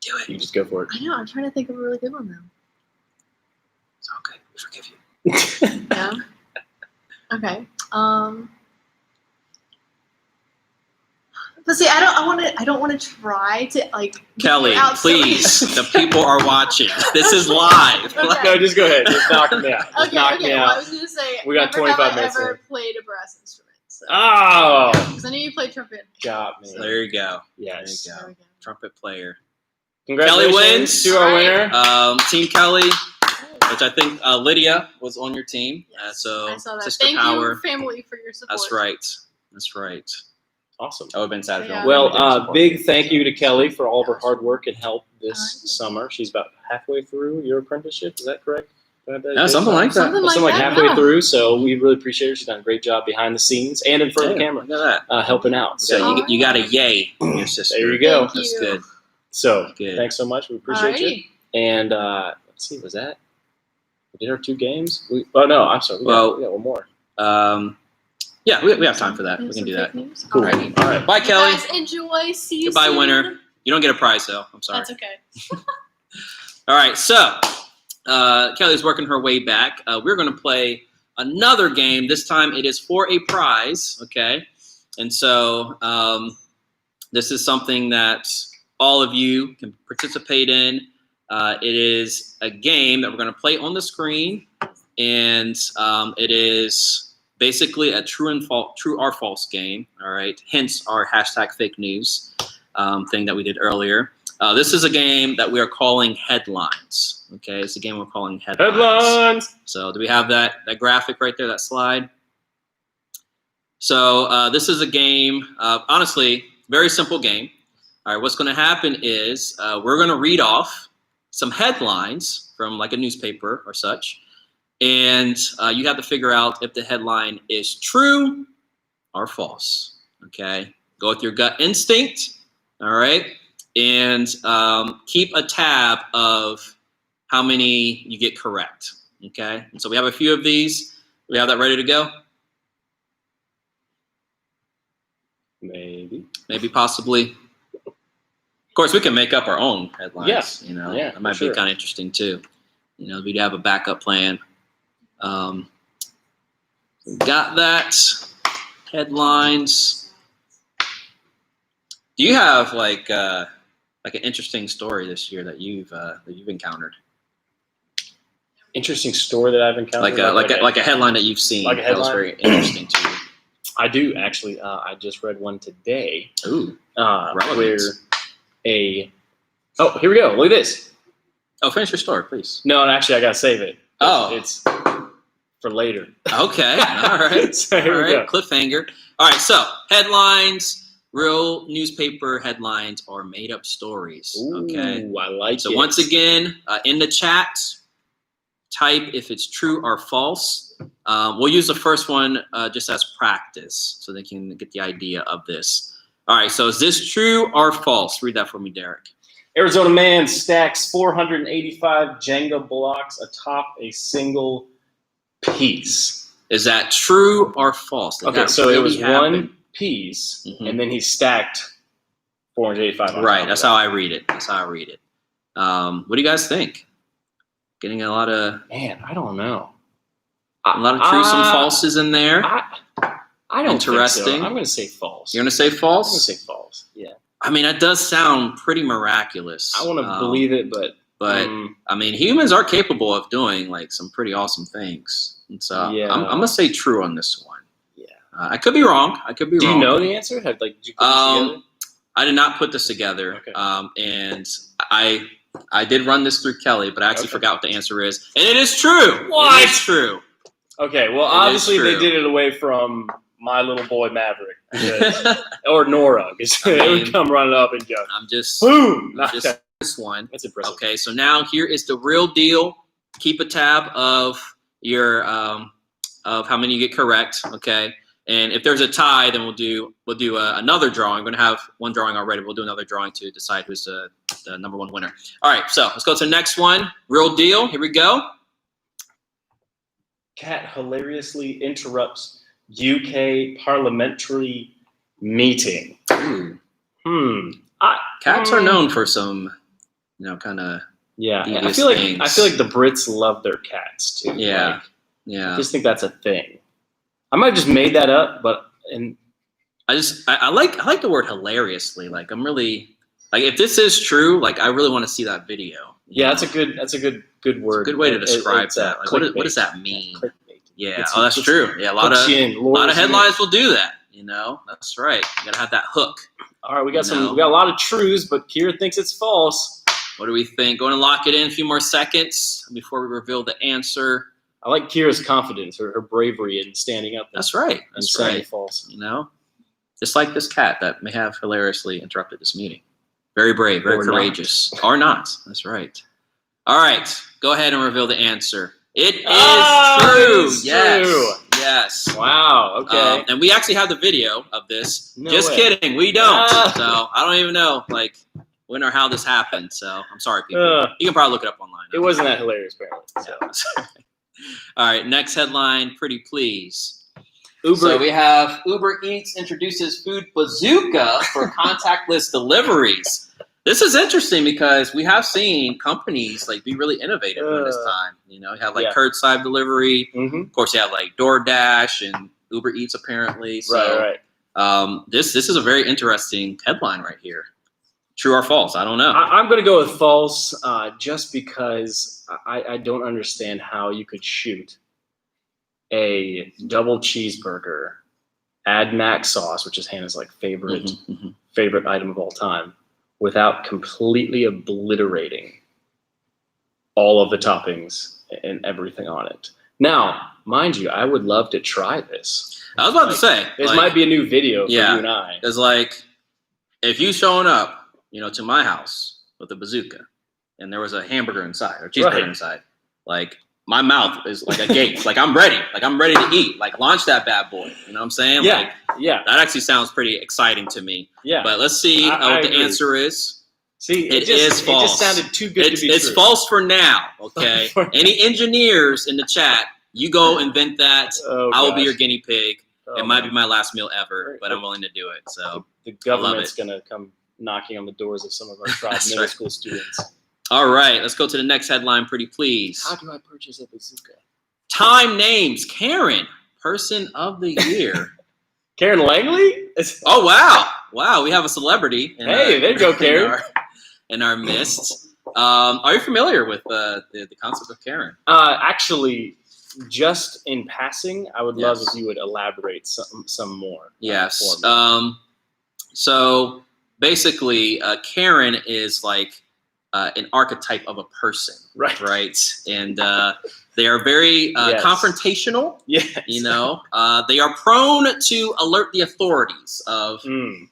[SPEAKER 2] Do it.
[SPEAKER 1] You just go for it.
[SPEAKER 3] I know. I'm trying to think of a really good one, though.
[SPEAKER 2] It's all good. We forgive you.
[SPEAKER 3] Yeah. Okay. But see, I don't want to try to like.
[SPEAKER 2] Kelly,
[SPEAKER 3] out
[SPEAKER 2] please. The people are watching. This is live.
[SPEAKER 3] Okay.
[SPEAKER 1] No, just go ahead. Just knock me out. Just knock me
[SPEAKER 3] Well,
[SPEAKER 1] out.
[SPEAKER 3] I was gonna say.
[SPEAKER 1] We got
[SPEAKER 3] never
[SPEAKER 1] 25
[SPEAKER 3] have
[SPEAKER 1] minutes
[SPEAKER 3] I ever
[SPEAKER 1] left.
[SPEAKER 3] played a brass instrument. So.
[SPEAKER 1] Oh,
[SPEAKER 3] Because I knew you played trumpet.
[SPEAKER 1] got me.
[SPEAKER 2] There you go.
[SPEAKER 1] Yes.
[SPEAKER 2] There you
[SPEAKER 3] There
[SPEAKER 2] go.
[SPEAKER 3] we go.
[SPEAKER 2] Trumpet player.
[SPEAKER 1] Congratulations
[SPEAKER 2] Kelly wins.
[SPEAKER 1] to our
[SPEAKER 3] All
[SPEAKER 1] winner.
[SPEAKER 2] Team Kelly, which I think Lydia was on your team.
[SPEAKER 3] Yes,
[SPEAKER 2] So
[SPEAKER 3] I saw that.
[SPEAKER 2] Sister
[SPEAKER 3] Thank
[SPEAKER 2] Power.
[SPEAKER 3] you, family, for your support.
[SPEAKER 2] That's right. That's right.
[SPEAKER 1] Awesome.
[SPEAKER 2] I would have been sad if you
[SPEAKER 3] Yeah.
[SPEAKER 2] only
[SPEAKER 1] Well,
[SPEAKER 2] did support.
[SPEAKER 1] big thank you to Kelly for all of her hard work and help this
[SPEAKER 3] Alrighty.
[SPEAKER 1] summer. She's about halfway through your apprenticeship. Is that correct?
[SPEAKER 2] Yeah, something like that.
[SPEAKER 3] Something
[SPEAKER 1] Like
[SPEAKER 3] that,
[SPEAKER 1] halfway
[SPEAKER 3] yeah.
[SPEAKER 1] through. So we really appreciate her. She's done a great job behind the scenes and in front of the camera,
[SPEAKER 2] Look at that.
[SPEAKER 1] helping out.
[SPEAKER 2] So
[SPEAKER 1] So
[SPEAKER 2] you got a yay from your sister.
[SPEAKER 1] there you go.
[SPEAKER 3] Thank
[SPEAKER 2] That's
[SPEAKER 3] you.
[SPEAKER 2] good.
[SPEAKER 1] So
[SPEAKER 2] Good.
[SPEAKER 1] thanks so much. We appreciate you.
[SPEAKER 3] Alrighty.
[SPEAKER 1] And let's see, was that? We did our 2 games? Oh no, I'm sorry. We got one more.
[SPEAKER 2] Yeah, we have time for that.
[SPEAKER 3] We
[SPEAKER 2] We
[SPEAKER 3] have
[SPEAKER 2] can
[SPEAKER 3] some
[SPEAKER 2] do that.
[SPEAKER 3] fake news?
[SPEAKER 1] Cool.
[SPEAKER 3] Alrighty.
[SPEAKER 1] All right.
[SPEAKER 2] Bye, Kelly.
[SPEAKER 3] You guys enjoy. See you
[SPEAKER 2] Goodbye,
[SPEAKER 3] soon.
[SPEAKER 2] winner. You don't get a prize, though. I'm sorry.
[SPEAKER 3] That's okay.
[SPEAKER 2] All right, so Kelly's working her way back. We're going to play another game. This time it is for a prize, okay? And so this is something that all of you can participate in. It is a game that we're going to play on the screen, and it is basically a true or false game, all right? Hence our hashtag fake news thing that we did earlier. This is a game that we are calling Headlines. Okay, it's a game we're calling Headlines.
[SPEAKER 1] Headlines.
[SPEAKER 2] So do we have that graphic right there, that slide? So this is a game, honestly, very simple game. All right, what's going to happen is we're going to read off some headlines from like a newspaper or such, and you have to figure out if the headline is true or false. Okay, go with your gut instinct. All right. And keep a tab of how many you get correct, okay? And so we have a few of these. We have that ready to go?
[SPEAKER 1] Maybe.
[SPEAKER 2] Maybe, possibly. Of course, we can make up our own headlines.
[SPEAKER 1] Yes.
[SPEAKER 2] You know,
[SPEAKER 1] Yeah,
[SPEAKER 2] that might
[SPEAKER 1] for
[SPEAKER 2] be
[SPEAKER 1] sure.
[SPEAKER 2] kind of interesting too. You know, we'd have a backup plan. We got that. Headlines. Do you have like an interesting story this year that you've encountered?
[SPEAKER 1] Interesting story that I've encountered.
[SPEAKER 2] Like a headline that you've seen
[SPEAKER 1] Like a
[SPEAKER 2] that was
[SPEAKER 1] headline?
[SPEAKER 2] very interesting to you.
[SPEAKER 1] I do actually. I just read one today.
[SPEAKER 2] Ooh.
[SPEAKER 1] Where
[SPEAKER 2] Relevant.
[SPEAKER 1] oh, here we go. Look at this.
[SPEAKER 2] Oh, finish your story, please.
[SPEAKER 1] No, actually, I gotta save it.
[SPEAKER 2] Oh.
[SPEAKER 1] It's for later.
[SPEAKER 2] Okay. All right.
[SPEAKER 1] So
[SPEAKER 2] All
[SPEAKER 1] here we
[SPEAKER 2] right.
[SPEAKER 1] go.
[SPEAKER 2] Cliffhanger. All right. So headlines. Real newspaper headlines are made up stories. Okay.
[SPEAKER 1] Ooh, I like
[SPEAKER 2] So
[SPEAKER 1] it.
[SPEAKER 2] once again, in the chat, type if it's true or false. We'll use the first one just as practice so they can get the idea of this. All right, so is this true or false? Read that for me, Derek.
[SPEAKER 1] Arizona man stacks 485 Jenga blocks atop a single piece.
[SPEAKER 2] Is that true or false? Did
[SPEAKER 1] Okay,
[SPEAKER 2] that
[SPEAKER 1] so it was
[SPEAKER 2] really happen?
[SPEAKER 1] one piece,
[SPEAKER 2] Mhm.
[SPEAKER 1] and then he stacked 485. on
[SPEAKER 2] Right,
[SPEAKER 1] top
[SPEAKER 2] that's
[SPEAKER 1] of
[SPEAKER 2] how I read it. That's how I read it. What do you guys think? Getting a lot of
[SPEAKER 1] that. Man, I don't know.
[SPEAKER 2] truths, some falses in there.
[SPEAKER 1] I don't
[SPEAKER 2] Interesting.
[SPEAKER 1] think so. I'm going to say false.
[SPEAKER 2] You're gonna say
[SPEAKER 1] I'm going to
[SPEAKER 2] false?
[SPEAKER 1] say false. Yeah.
[SPEAKER 2] I mean, that does sound pretty miraculous.
[SPEAKER 1] I want to believe it, but
[SPEAKER 2] I mean, humans are capable of doing like some pretty awesome things. And so
[SPEAKER 1] Yeah.
[SPEAKER 2] I'm gonna say true on this one.
[SPEAKER 1] yeah.
[SPEAKER 2] I could be wrong.
[SPEAKER 1] Do you know the answer? Did you put it together?
[SPEAKER 2] I did not put this together,
[SPEAKER 1] Okay.
[SPEAKER 2] and I did run this through Kelly, but I actually
[SPEAKER 1] Okay.
[SPEAKER 2] forgot what the answer is, and it is true.
[SPEAKER 1] What?
[SPEAKER 2] It is true.
[SPEAKER 1] Okay, well,
[SPEAKER 2] It is
[SPEAKER 1] obviously they
[SPEAKER 2] true.
[SPEAKER 1] did it away from my little boy Maverick, because- or Nora, because they
[SPEAKER 2] I
[SPEAKER 1] would
[SPEAKER 2] mean-
[SPEAKER 1] come running up and go,
[SPEAKER 2] I'm just
[SPEAKER 1] boom!
[SPEAKER 2] this one.
[SPEAKER 1] That's impressive.
[SPEAKER 2] Okay, so now here is the real deal. Keep a tab of your of how many you get correct. Okay, And if there's a tie, then we'll do another drawing. We're gonna have one drawing already. We'll do another drawing to decide who's the number one winner. All right, so let's go to the next one. Real deal. Here we go.
[SPEAKER 1] Cat hilariously interrupts UK parliamentary meeting.
[SPEAKER 2] Cats are known for some, kind of
[SPEAKER 1] I feel like the Brits love their cats too.
[SPEAKER 2] Yeah,
[SPEAKER 1] I just think that's a thing. I might have just made that up, but
[SPEAKER 2] I like the word hilariously. Like I'm really like if this is true, like I really want to see that video.
[SPEAKER 1] Yeah, that's a good word.
[SPEAKER 2] It's a good way to describe that. Like, what does that mean? Yeah, that's true. Yeah, a lot of headlines will do that. That's right. You gotta have that hook.
[SPEAKER 1] All right, we got a lot of truths, but Kira thinks it's false.
[SPEAKER 2] What do we think? Going to lock it in a few more seconds before we reveal the answer.
[SPEAKER 1] I like Kira's confidence, her bravery in standing up.
[SPEAKER 2] That's right.
[SPEAKER 1] And saying false.
[SPEAKER 2] Just like this cat that may have hilariously interrupted this meeting. Very brave, very courageous. Or not. That's right. All right. Go ahead and reveal the answer. It is true. Yes.
[SPEAKER 1] Wow. Okay.
[SPEAKER 2] And we actually have the video of this. Just kidding. We don't. So I don't even know when or how this happened. So I'm sorry, people. You can probably look it up online.
[SPEAKER 1] It wasn't that hilarious, apparently. So.
[SPEAKER 2] Yeah. All right, next headline, pretty please. So we have Uber Eats introduces food bazooka for contactless deliveries. This is interesting because we have seen companies be really innovative during this time. You have curbside delivery. Mm-hmm. Of course, you have DoorDash and Uber Eats apparently. So,
[SPEAKER 1] right.
[SPEAKER 2] This is a very interesting headline right here. True or false? I don't know.
[SPEAKER 1] I'm going to go with false just because I don't understand how you could shoot a double cheeseburger, add mac sauce, which is Hannah's favorite item of all time, without completely obliterating all of the toppings and everything on it. Now, mind you, I would love to try this.
[SPEAKER 2] I was about to say.
[SPEAKER 1] This might be a new video for you and I.
[SPEAKER 2] Because, if you showing up, to my house with a bazooka, and there was a hamburger inside or cheeseburger inside, my mouth is like a gate. I'm ready. I'm ready to eat. Launch that bad boy. You know what I'm saying?
[SPEAKER 1] Yeah.
[SPEAKER 2] That actually sounds pretty exciting to me. Yeah. But let's see what the answer is.
[SPEAKER 1] See, it is false. It just sounded too good to be true.
[SPEAKER 2] It's false for now. Okay. Any engineers in the chat, you go invent that. I will be your guinea pig. It might be my last meal ever, but I'm willing to do it. So
[SPEAKER 1] the government's gonna come knocking on the doors of some of our TRIB middle school students.
[SPEAKER 2] All right, let's go to the next headline, pretty please.
[SPEAKER 1] How do I purchase a bazooka?
[SPEAKER 2] Time names Karen, person of the year.
[SPEAKER 1] Karen Langley?
[SPEAKER 2] Oh, wow. Wow, we have a celebrity.
[SPEAKER 1] There you go, Karen.
[SPEAKER 2] In our midst. Are you familiar with the concept of Karen?
[SPEAKER 1] Actually, just in passing, I would love if you would elaborate some more.
[SPEAKER 2] Yes. So basically, Karen is an archetype of a person, right? And they are very confrontational. Yes. They are prone to alert the authorities of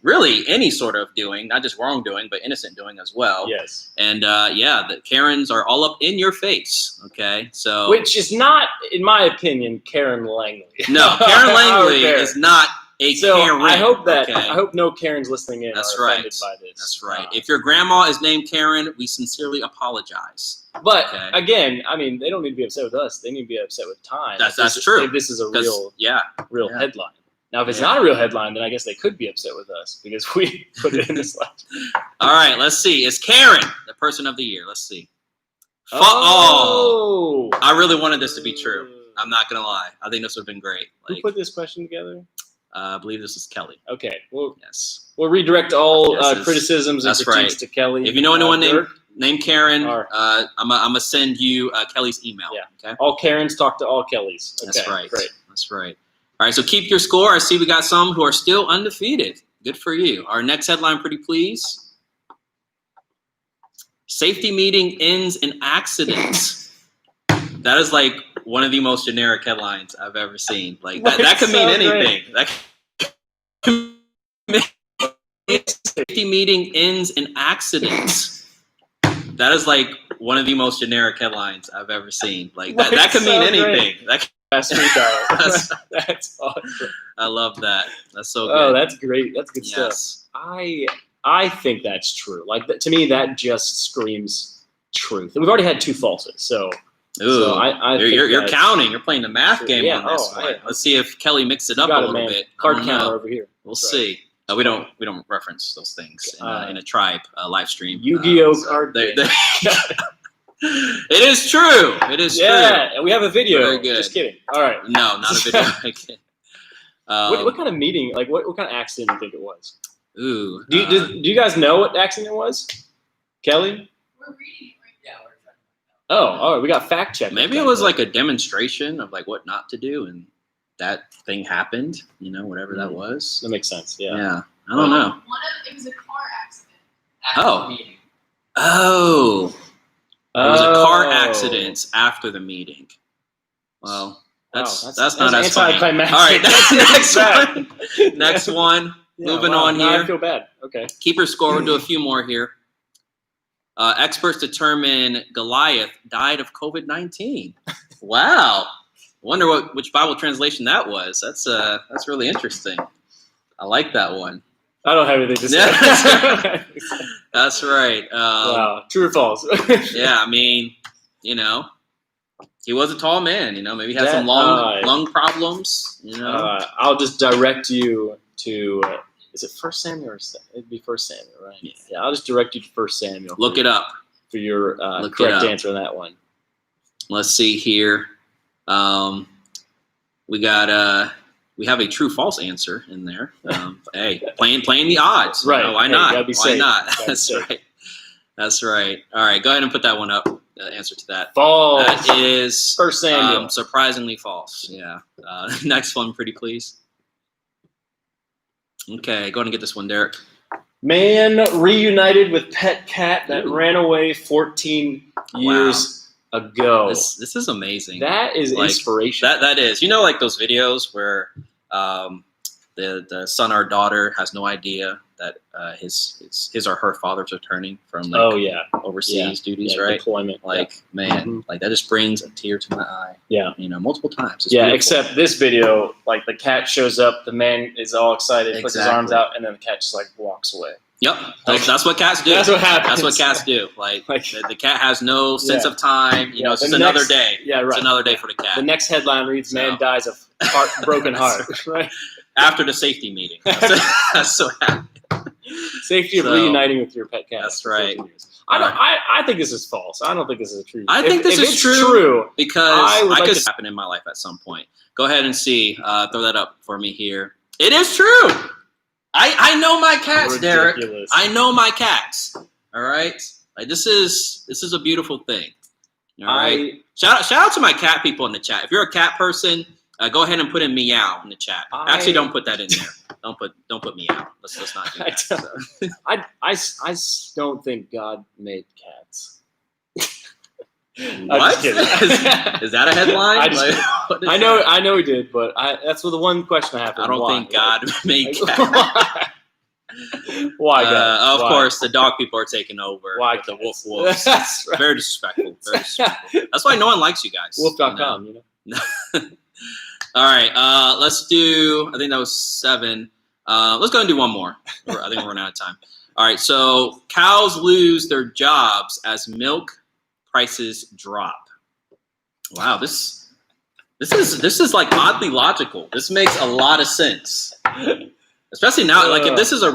[SPEAKER 2] really any sort of doing, not just wrongdoing, but innocent doing as well.
[SPEAKER 1] Yes.
[SPEAKER 2] And the Karens are all up in your face. Okay, so
[SPEAKER 1] which is not, in my opinion, Karen Langley.
[SPEAKER 2] No, Karen Langley is not. Karen.
[SPEAKER 1] I hope no Karens listening in are offended by this.
[SPEAKER 2] That's right. If your grandma is named Karen, we sincerely apologize.
[SPEAKER 1] But again, they don't need to be upset with us. They need to be upset with time.
[SPEAKER 2] That's true.
[SPEAKER 1] If this is a real headline. Now, if it's not a real headline, then I guess they could be upset with us because we put it in this last.
[SPEAKER 2] All right, let's see. Is Karen the person of the year? Let's see. I really wanted this to be true. I'm not gonna lie. I think this would have been great.
[SPEAKER 1] Who put this question together?
[SPEAKER 2] I believe this is Kelly.
[SPEAKER 1] Okay. Well, we'll redirect all criticisms and critiques to Kelly.
[SPEAKER 2] If you know anyone named Karen, I'm gonna send you Kelly's email.
[SPEAKER 1] Yeah. Okay. All Karens talk to all Kellys. Okay,
[SPEAKER 2] that's right.
[SPEAKER 1] Great.
[SPEAKER 2] That's right. All right. So keep your score. I see we got some who are still undefeated. Good for you. Our next headline, pretty please. Safety meeting ends in accident. That is one of the most generic headlines I've ever seen. That could mean anything. That could mean safety meeting ends in accident. That is one of the most generic headlines I've ever seen. That could mean anything. That
[SPEAKER 1] fast food diet. That's awesome.
[SPEAKER 2] I love that. That's so good.
[SPEAKER 1] Oh, that's great. That's good
[SPEAKER 2] Yes.
[SPEAKER 1] stuff. I think that's true. Like to me, that just screams truth. And we've already had 2 falses, so.
[SPEAKER 2] Ooh,
[SPEAKER 1] So I think
[SPEAKER 2] you're counting. You're playing the math game
[SPEAKER 1] Yeah,
[SPEAKER 2] on this
[SPEAKER 1] oh,
[SPEAKER 2] one.
[SPEAKER 1] hey.
[SPEAKER 2] Let's see if Kelly mixed it up a little bit.
[SPEAKER 1] Card
[SPEAKER 2] I don't
[SPEAKER 1] counter
[SPEAKER 2] know.
[SPEAKER 1] over here.
[SPEAKER 2] We'll
[SPEAKER 1] That's
[SPEAKER 2] see. We don't reference those things in a tribe live stream.
[SPEAKER 1] Yu-Gi-Oh card.
[SPEAKER 2] It is true. It is true.
[SPEAKER 1] Yeah, and we have a video.
[SPEAKER 2] Very good.
[SPEAKER 1] Just kidding. All right.
[SPEAKER 2] No, not a video.
[SPEAKER 1] What kind of meeting? Like what kind of accident do you think it was?
[SPEAKER 2] Ooh.
[SPEAKER 1] Do you guys know what accident it was? Kelly?
[SPEAKER 3] We're reading it right now.
[SPEAKER 1] Oh, all right. We got fact check.
[SPEAKER 2] Maybe it was like a demonstration of like what not to do, and that thing happened. Whatever that was.
[SPEAKER 1] That makes sense. Yeah.
[SPEAKER 2] Yeah. I don't know.
[SPEAKER 3] It was a car accident.
[SPEAKER 2] Oh. Oh. It was a car accident after the meeting. Well, that's not as funny. All right, next one. Next one.
[SPEAKER 1] Yeah,
[SPEAKER 2] Moving on
[SPEAKER 1] now
[SPEAKER 2] here.
[SPEAKER 1] I feel bad. Okay.
[SPEAKER 2] Keeper score. We'll do a few more here. Experts determine Goliath died of COVID-19. Wow. Wonder which Bible translation that was. That's really interesting. I like that one.
[SPEAKER 1] I don't have anything to say.
[SPEAKER 2] That's right.
[SPEAKER 1] Wow. True or false?
[SPEAKER 2] Yeah, I mean, he was a tall man. Maybe he had some lung problems.
[SPEAKER 1] I'll just direct you to. Is it 1 Samuel or it'd be 1 Samuel, right? Yeah. I'll just direct you to 1 Samuel.
[SPEAKER 2] Look it up
[SPEAKER 1] for your correct answer on that one.
[SPEAKER 2] Let's see here. We have a true/false answer in there. Hey, playing the odds.
[SPEAKER 1] Right.
[SPEAKER 2] Why not?
[SPEAKER 1] Why
[SPEAKER 2] safe. Not? That's right. That's right. All right. Go ahead and put that one up. The answer to that.
[SPEAKER 1] False.
[SPEAKER 2] That is
[SPEAKER 1] 1 Samuel.
[SPEAKER 2] Surprisingly false. Yeah. Next one, pretty please. Okay, go ahead and get this one, Derek.
[SPEAKER 1] Man reunited with pet cat that ran away 14 years ago.
[SPEAKER 2] This is amazing.
[SPEAKER 1] That is inspiration.
[SPEAKER 2] That is. Like those videos where the son or daughter has no idea that his or her father's returning from overseas duties, right?
[SPEAKER 1] Deployment.
[SPEAKER 2] Man, like that just brings a tear to my eye.
[SPEAKER 1] Yeah.
[SPEAKER 2] Multiple times. It's
[SPEAKER 1] beautiful. Except
[SPEAKER 2] Except
[SPEAKER 1] this video, like the cat shows up, the man is all excited, puts his arms out, and then the cat just like walks away.
[SPEAKER 2] Yep, that's what cats do.
[SPEAKER 1] That's what happens.
[SPEAKER 2] That's what cats do. Like the cat has no sense of time. It's just another day.
[SPEAKER 1] Yeah, right.
[SPEAKER 2] It's another day for the cat.
[SPEAKER 1] The next headline reads, "Man dies of broken heart." Right.
[SPEAKER 2] After the safety meeting. That's what happened.
[SPEAKER 1] Safety of reuniting with your pet cat.
[SPEAKER 2] That's right.
[SPEAKER 1] I think this is false. I don't think this is true.
[SPEAKER 2] I think this is true because I could happen in my life at some point. Go ahead and see. Throw that up for me here. It is true. I know my cats, Derek. I know my cats. All right. Like this is a beautiful thing. All right. Shout out to my cat people in the chat. If you're a cat person, go ahead and put in meow in the chat. Actually, don't put that in there. Don't put meow. Let's not do that.
[SPEAKER 1] I don't think God made cats.
[SPEAKER 2] What? Is that a headline?
[SPEAKER 1] I know he did, but that's the one question I have.
[SPEAKER 2] I don't think God made cats.
[SPEAKER 1] Why, God?
[SPEAKER 2] Of course, the dog people are taking over.
[SPEAKER 1] Why
[SPEAKER 2] with the wolves?
[SPEAKER 1] That's right.
[SPEAKER 2] Very disrespectful. Very disrespectful. That's why no one likes you guys.
[SPEAKER 1] Wolf.com,
[SPEAKER 2] All right, let's do. I think that was 7. Let's go and do one more. I think we're running out of time. All right, so cows lose their jobs as milk prices drop. Wow, this is like oddly logical. This makes a lot of sense, especially now. Like if this is a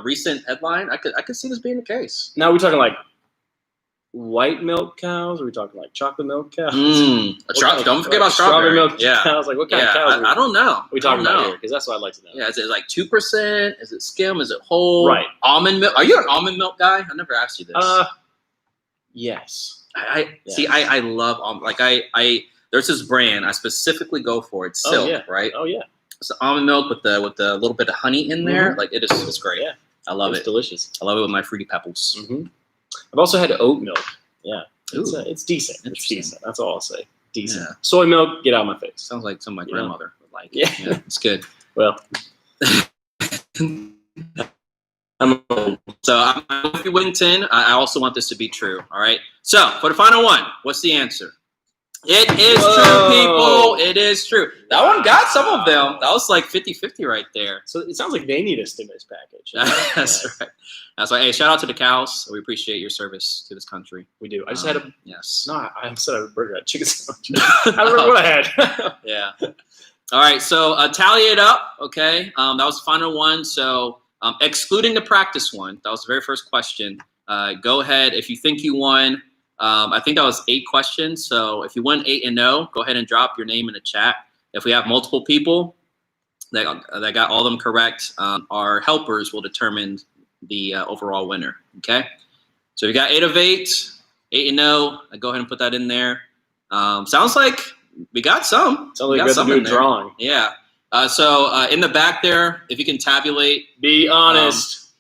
[SPEAKER 2] recent headline, I could see this being the case.
[SPEAKER 1] Now we're talking like white milk cows? Or are we talking like chocolate milk cows?
[SPEAKER 2] Don't forget about strawberry
[SPEAKER 1] milk cows. Like what kind of cows?
[SPEAKER 2] I don't know.
[SPEAKER 1] We talking about here because that's what I'd like to know.
[SPEAKER 2] Yeah, is it like 2%? Is it skim? Is it whole?
[SPEAKER 1] Right.
[SPEAKER 2] Almond milk? Are you an almond milk guy? I never asked you this.
[SPEAKER 1] Yes.
[SPEAKER 2] I love almond. Like there's this brand I specifically go for. It's Silk, right?
[SPEAKER 1] Oh yeah.
[SPEAKER 2] It's almond milk with the little bit of honey in there. Like it's great.
[SPEAKER 1] Yeah.
[SPEAKER 2] I love it.
[SPEAKER 1] It's delicious.
[SPEAKER 2] I love it with my Fruity Pebbles.
[SPEAKER 1] Mm-hmm. I've also had oat milk. Yeah. It's decent. It's decent. That's all I'll say. Decent. Yeah. Soy milk, get out of my face.
[SPEAKER 2] Sounds like something my grandmother would like.
[SPEAKER 1] Yeah.
[SPEAKER 2] It's good.
[SPEAKER 1] Well.
[SPEAKER 2] So I'm with you, Whittington. I also want this to be true. All right. So for the final one, what's the answer? It is true, people. It is true. That one got some of them. That was like 50-50 right there.
[SPEAKER 1] So it sounds like they need a stimulus package.
[SPEAKER 2] That's right. That's right. Hey, shout out to the cows. We appreciate your service to this country.
[SPEAKER 1] We do. I just had a
[SPEAKER 2] yes.
[SPEAKER 1] No, I said I had a burger. I had chicken sandwich. I don't remember what I had.
[SPEAKER 2] Yeah. All right. So tally it up. Okay. That was the final one. So excluding the practice one, that was the very first question. Go ahead if you think you won. I think that was 8 questions. So if you won 8 and 0, go ahead and drop your name in the chat. If we have multiple people that got all of them correct, our helpers will determine the overall winner. Okay. So you got 8 of 8, 8 and 0. Go ahead and put that in there. Sounds like we got some.
[SPEAKER 1] Sounds like we got to do a drawing.
[SPEAKER 2] Yeah. So in the back there, if you can tabulate.
[SPEAKER 1] Be honest.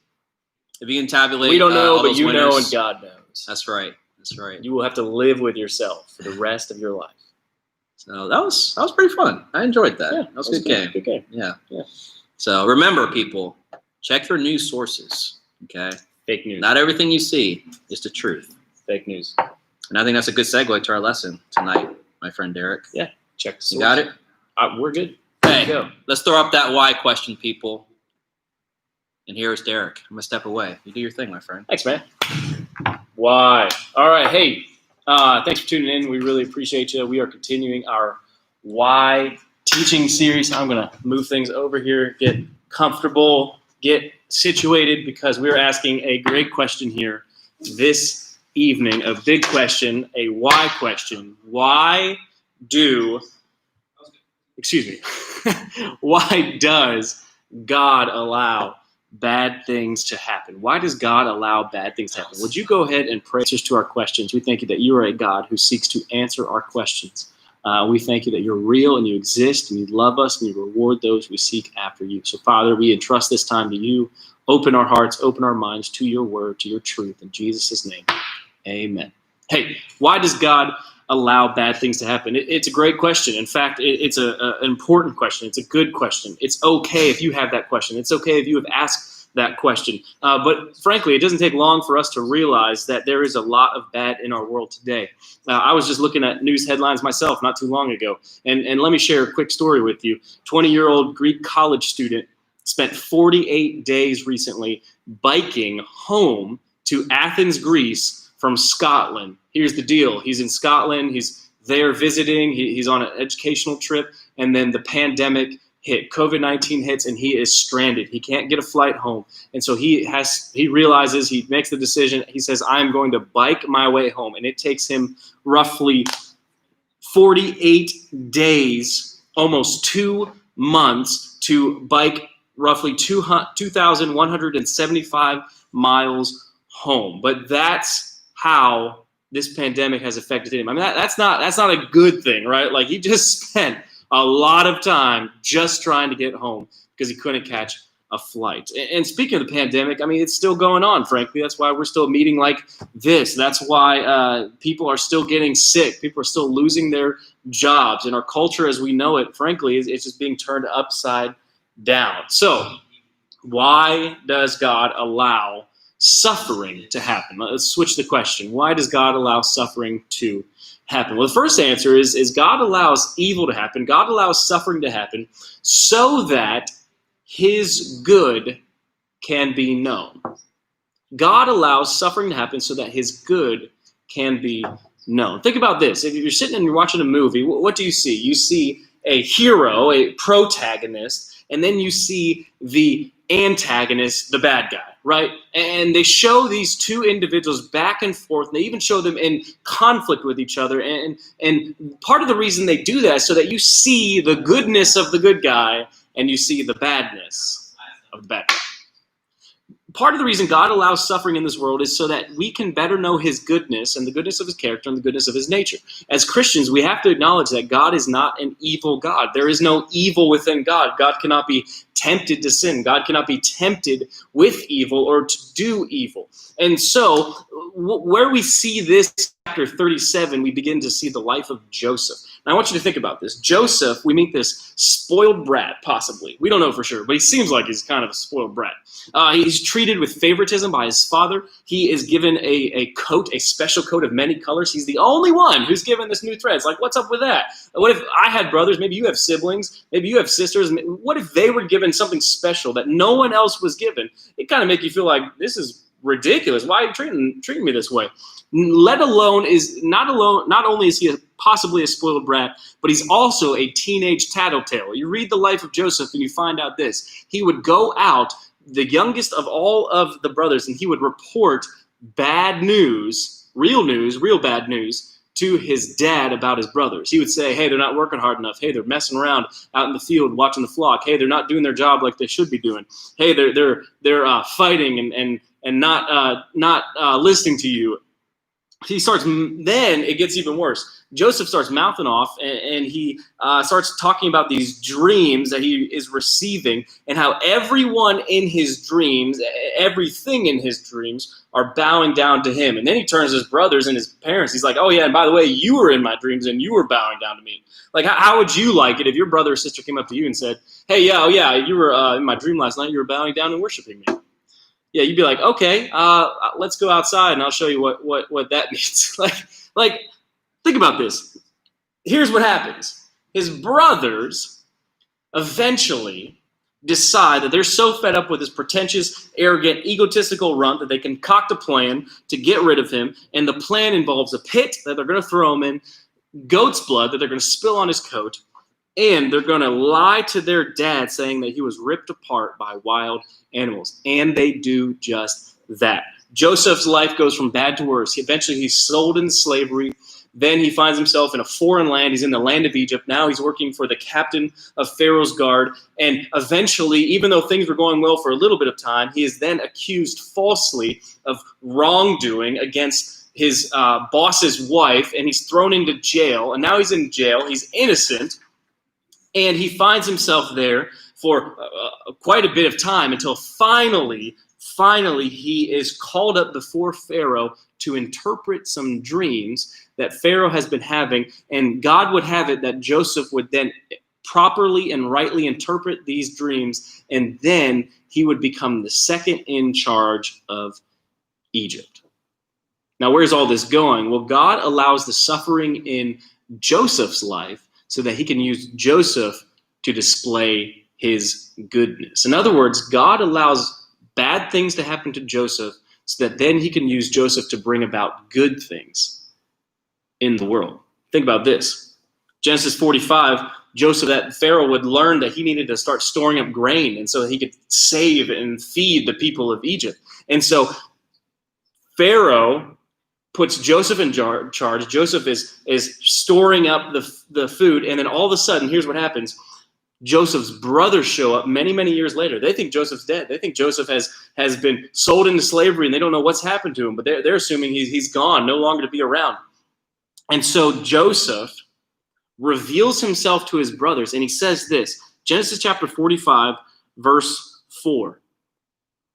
[SPEAKER 2] If you can tabulate.
[SPEAKER 1] We don't know, but you
[SPEAKER 2] winners,
[SPEAKER 1] know and God knows.
[SPEAKER 2] That's right. That's right.
[SPEAKER 1] You will have to live with yourself for the rest of your life.
[SPEAKER 2] So that was pretty fun. I enjoyed that.
[SPEAKER 1] Yeah,
[SPEAKER 2] that was a good game.
[SPEAKER 1] Good game.
[SPEAKER 2] Yeah. So remember, people, check your news sources. Okay.
[SPEAKER 1] Fake news.
[SPEAKER 2] Not everything you see is the truth.
[SPEAKER 1] Fake news.
[SPEAKER 2] And I think that's a good segue to our lesson tonight, my friend Derek.
[SPEAKER 1] Yeah. Check the source.
[SPEAKER 2] You got it?
[SPEAKER 1] We're good.
[SPEAKER 2] Hey, let's throw up that why question, people. And here is Derek. I'm gonna step away. You do your thing, my friend.
[SPEAKER 1] Thanks, man. Why? All right. Hey, thanks for tuning in. We really appreciate you. We are continuing our why teaching series. I'm going to move things over here, get comfortable, get situated, because we're asking a great question here this evening, a big question, a why question. Why does God allow bad things to happen? Why does God allow bad things to happen? Would you go ahead and pray to our questions? We thank you that you are a God who seeks to answer our questions. We thank you that you're real and you exist and you love us and you reward those who seek after you. So, Father, we entrust this time to you. Open our hearts, open our minds to your word, to your truth. In Jesus' name, amen. Hey, why does God allow bad things to happen? It's a great question. In fact, it's an important question. It's a good question. It's okay if you have that question. It's okay if you have asked that question. But frankly, it doesn't take long for us to realize that there is a lot of bad in our world today. I was just looking at news headlines myself not too long ago. And let me share a quick story with you. 20-year-old Greek college student spent 48 days recently biking home to Athens, Greece, from Scotland. Here's the deal. He's in Scotland. He's there visiting. He's on an educational trip. And then the pandemic hit. COVID-19 hits, and he is stranded. He can't get a flight home. And so he realizes, he makes the decision. He says, I'm going to bike my way home. And it takes him roughly 48 days, almost 2 months, to bike roughly 2,175 miles home. But that's how this pandemic has affected him. I mean, that's not a good thing, right? Like, he just spent a lot of time just trying to get home because he couldn't catch a flight. And speaking of the pandemic, I mean, it's still going on, frankly. That's why we're still meeting like this. That's why people are still getting sick. People are still losing their jobs. And our culture as we know it, frankly, it's just being turned upside down. So why does God allow suffering to happen? Let's switch the question. Why does God allow suffering to happen? Well, the first answer is God allows evil to happen. God allows suffering to happen so that his good can be known. God allows suffering to happen so that his good can be known. Think about this. If you're sitting and you're watching a movie, what do you see? You see a hero, a protagonist, and then you see the antagonist, the bad guy, right? And they show these two individuals back and forth, and they even show them in conflict with each other. And part of the reason they do that is so that you see the goodness of the good guy and you see the badness of the bad guy. Part of the reason God allows suffering in this world is so that we can better know his goodness and the goodness of his character and the goodness of his nature. As Christians, we have to acknowledge that God is not an evil God. There is no evil within God. God cannot be tempted to sin. God cannot be tempted with evil or to do evil. And so where we see this chapter 37, we begin to see the life of Joseph. Now I want you to think about this. Joseph, we meet this spoiled brat, possibly. We don't know for sure, but he seems like he's kind of a spoiled brat. He's treated with favoritism by his father. He is given a coat, a special coat of many colors. He's the only one who's given this new thread. It's like, what's up with that? What if I had brothers? Maybe you have siblings. Maybe you have sisters. What if they were given something special that no one else was given? It kind of makes you feel like, this is ridiculous. Why are you treating me this way? Not only is he possibly a spoiled brat, but he's also a teenage tattletale. You read the life of Joseph and you find out this. He would go out, the youngest of all of the brothers, and he would report bad news, real bad news, to his dad about his brothers. He would say, hey, they're not working hard enough. Hey, they're messing around out in the field watching the flock. Hey, they're not doing their job like they should be doing. Hey, they're fighting and not listening to you. Then it gets even worse. Joseph starts mouthing off, and he starts talking about these dreams that he is receiving and how everyone in his dreams, everything in his dreams are bowing down to him. And then he turns to his brothers and his parents. He's like, oh yeah, and by the way, you were in my dreams and you were bowing down to me. Like, how would you like it if your brother or sister came up to you and said, hey, yeah, you were in my dream last night, you were bowing down and worshiping me? Yeah, you'd be like, okay, let's go outside and I'll show you what that means. like, think about this. Here's what happens. His brothers eventually decide that they're so fed up with his pretentious, arrogant, egotistical runt that they concoct a plan to get rid of him. And the plan involves a pit that they're going to throw him in, goat's blood that they're going to spill on his coat, and they're going to lie to their dad saying that he was ripped apart by wild animals. And they do just that. Joseph's life goes from bad to worse. Eventually he's sold into slavery. Then he finds himself in a foreign land. He's in the land of Egypt. Now he's working for the captain of Pharaoh's guard. And eventually, even though things were going well for a little bit of time, he is then accused falsely of wrongdoing against his boss's wife. And he's thrown into jail. And now he's in jail. He's innocent. And he finds himself there for quite a bit of time until finally he is called up before Pharaoh to interpret some dreams that Pharaoh has been having. And God would have it that Joseph would then properly and rightly interpret these dreams. And then he would become the second in charge of Egypt. Now, where's all this going? Well, God allows the suffering in Joseph's life so that he can use Joseph to display his goodness. In other words, God allows bad things to happen to Joseph so that then he can use Joseph to bring about good things in the world. Think about this. Genesis 45, Joseph, that Pharaoh would learn that he needed to start storing up grain and so that he could save and feed the people of Egypt. And so Pharaoh puts Joseph in charge. Joseph is storing up the food, and then all of a sudden, here's what happens. Joseph's brothers show up many, many years later. They think Joseph's dead. They think Joseph has been sold into slavery, and they don't know what's happened to him, but they're assuming he's gone, no longer to be around. And so Joseph reveals himself to his brothers, and he says this, Genesis chapter 45, verse 4.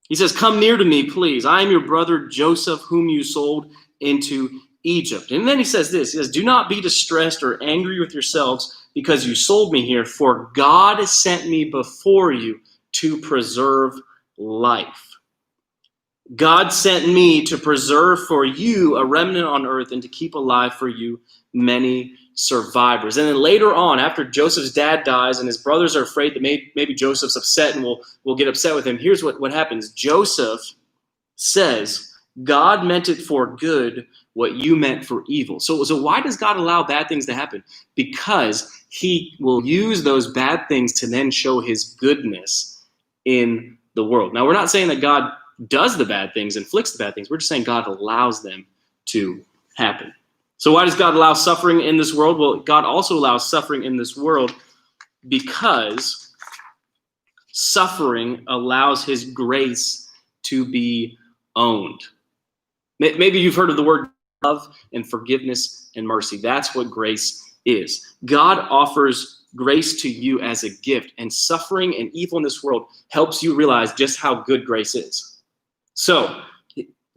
[SPEAKER 1] He says, come near to me, please. I am your brother Joseph, whom you sold into Egypt. And then he says this, he says, do not be distressed or angry with yourselves because you sold me here, for God sent me before you to preserve life. God sent me to preserve for you a remnant on earth and to keep alive for you many survivors. And then later on, after Joseph's dad dies and his brothers are afraid that maybe Joseph's upset and will get upset with him, here's what happens. Joseph says, God meant it for good what you meant for evil. So why does God allow bad things to happen? Because he will use those bad things to then show his goodness in the world. Now, we're not saying that God does the bad things, inflicts the bad things. We're just saying God allows them to happen. So why does God allow suffering in this world? Well, God also allows suffering in this world because suffering allows his grace to be owned. Maybe you've heard of the word love and forgiveness and mercy. That's what grace is. God offers grace to you as a gift, and suffering and evil in this world helps you realize just how good grace is. So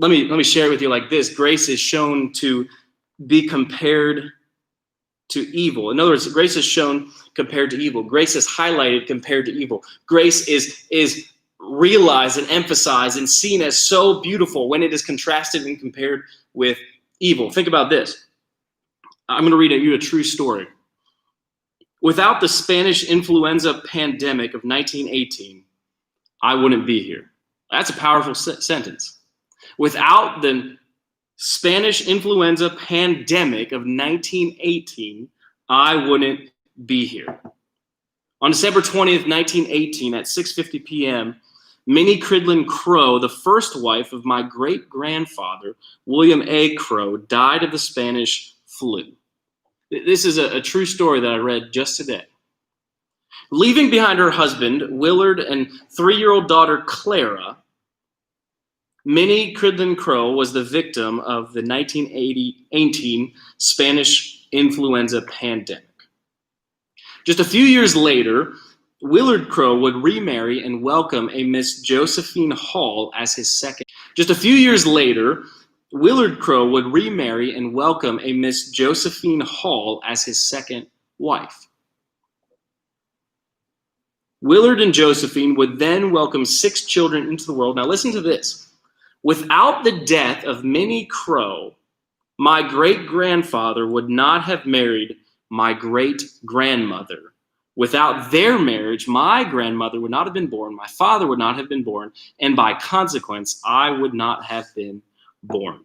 [SPEAKER 1] let me share it with you like this. Grace is shown to be compared to evil. In other words, grace is shown compared to evil. Grace is highlighted compared to evil. Grace is realized and emphasized and seen as so beautiful when it is contrasted and compared with evil. Think about this. I'm going to read you a true story. Without the Spanish influenza pandemic of 1918, I wouldn't be here. That's a powerful sentence. Without the Spanish influenza pandemic of 1918, I wouldn't be here. On December 20th, 1918, at 6:50 p.m., Minnie Cridlin Crowe, the first wife of my great-grandfather, William A. Crowe, died of the Spanish flu. This is a true story that I read just today. Leaving behind her husband, Willard, and 3-year-old daughter, Clara, Minnie Cridlin Crowe was the victim of the 1918 Spanish influenza pandemic. Just a few years later, Willard Crowe would remarry and welcome a Miss Josephine Hall as his second. Just a few years later, Willard Crowe would remarry and welcome a Miss Josephine Hall as his second wife. Willard and Josephine would then welcome 6 children into the world. Now listen to this. Without the death of Minnie Crowe, my great-grandfather would not have married my great-grandmother. Without their marriage, my grandmother would not have been born, my father would not have been born, and by consequence, I would not have been born.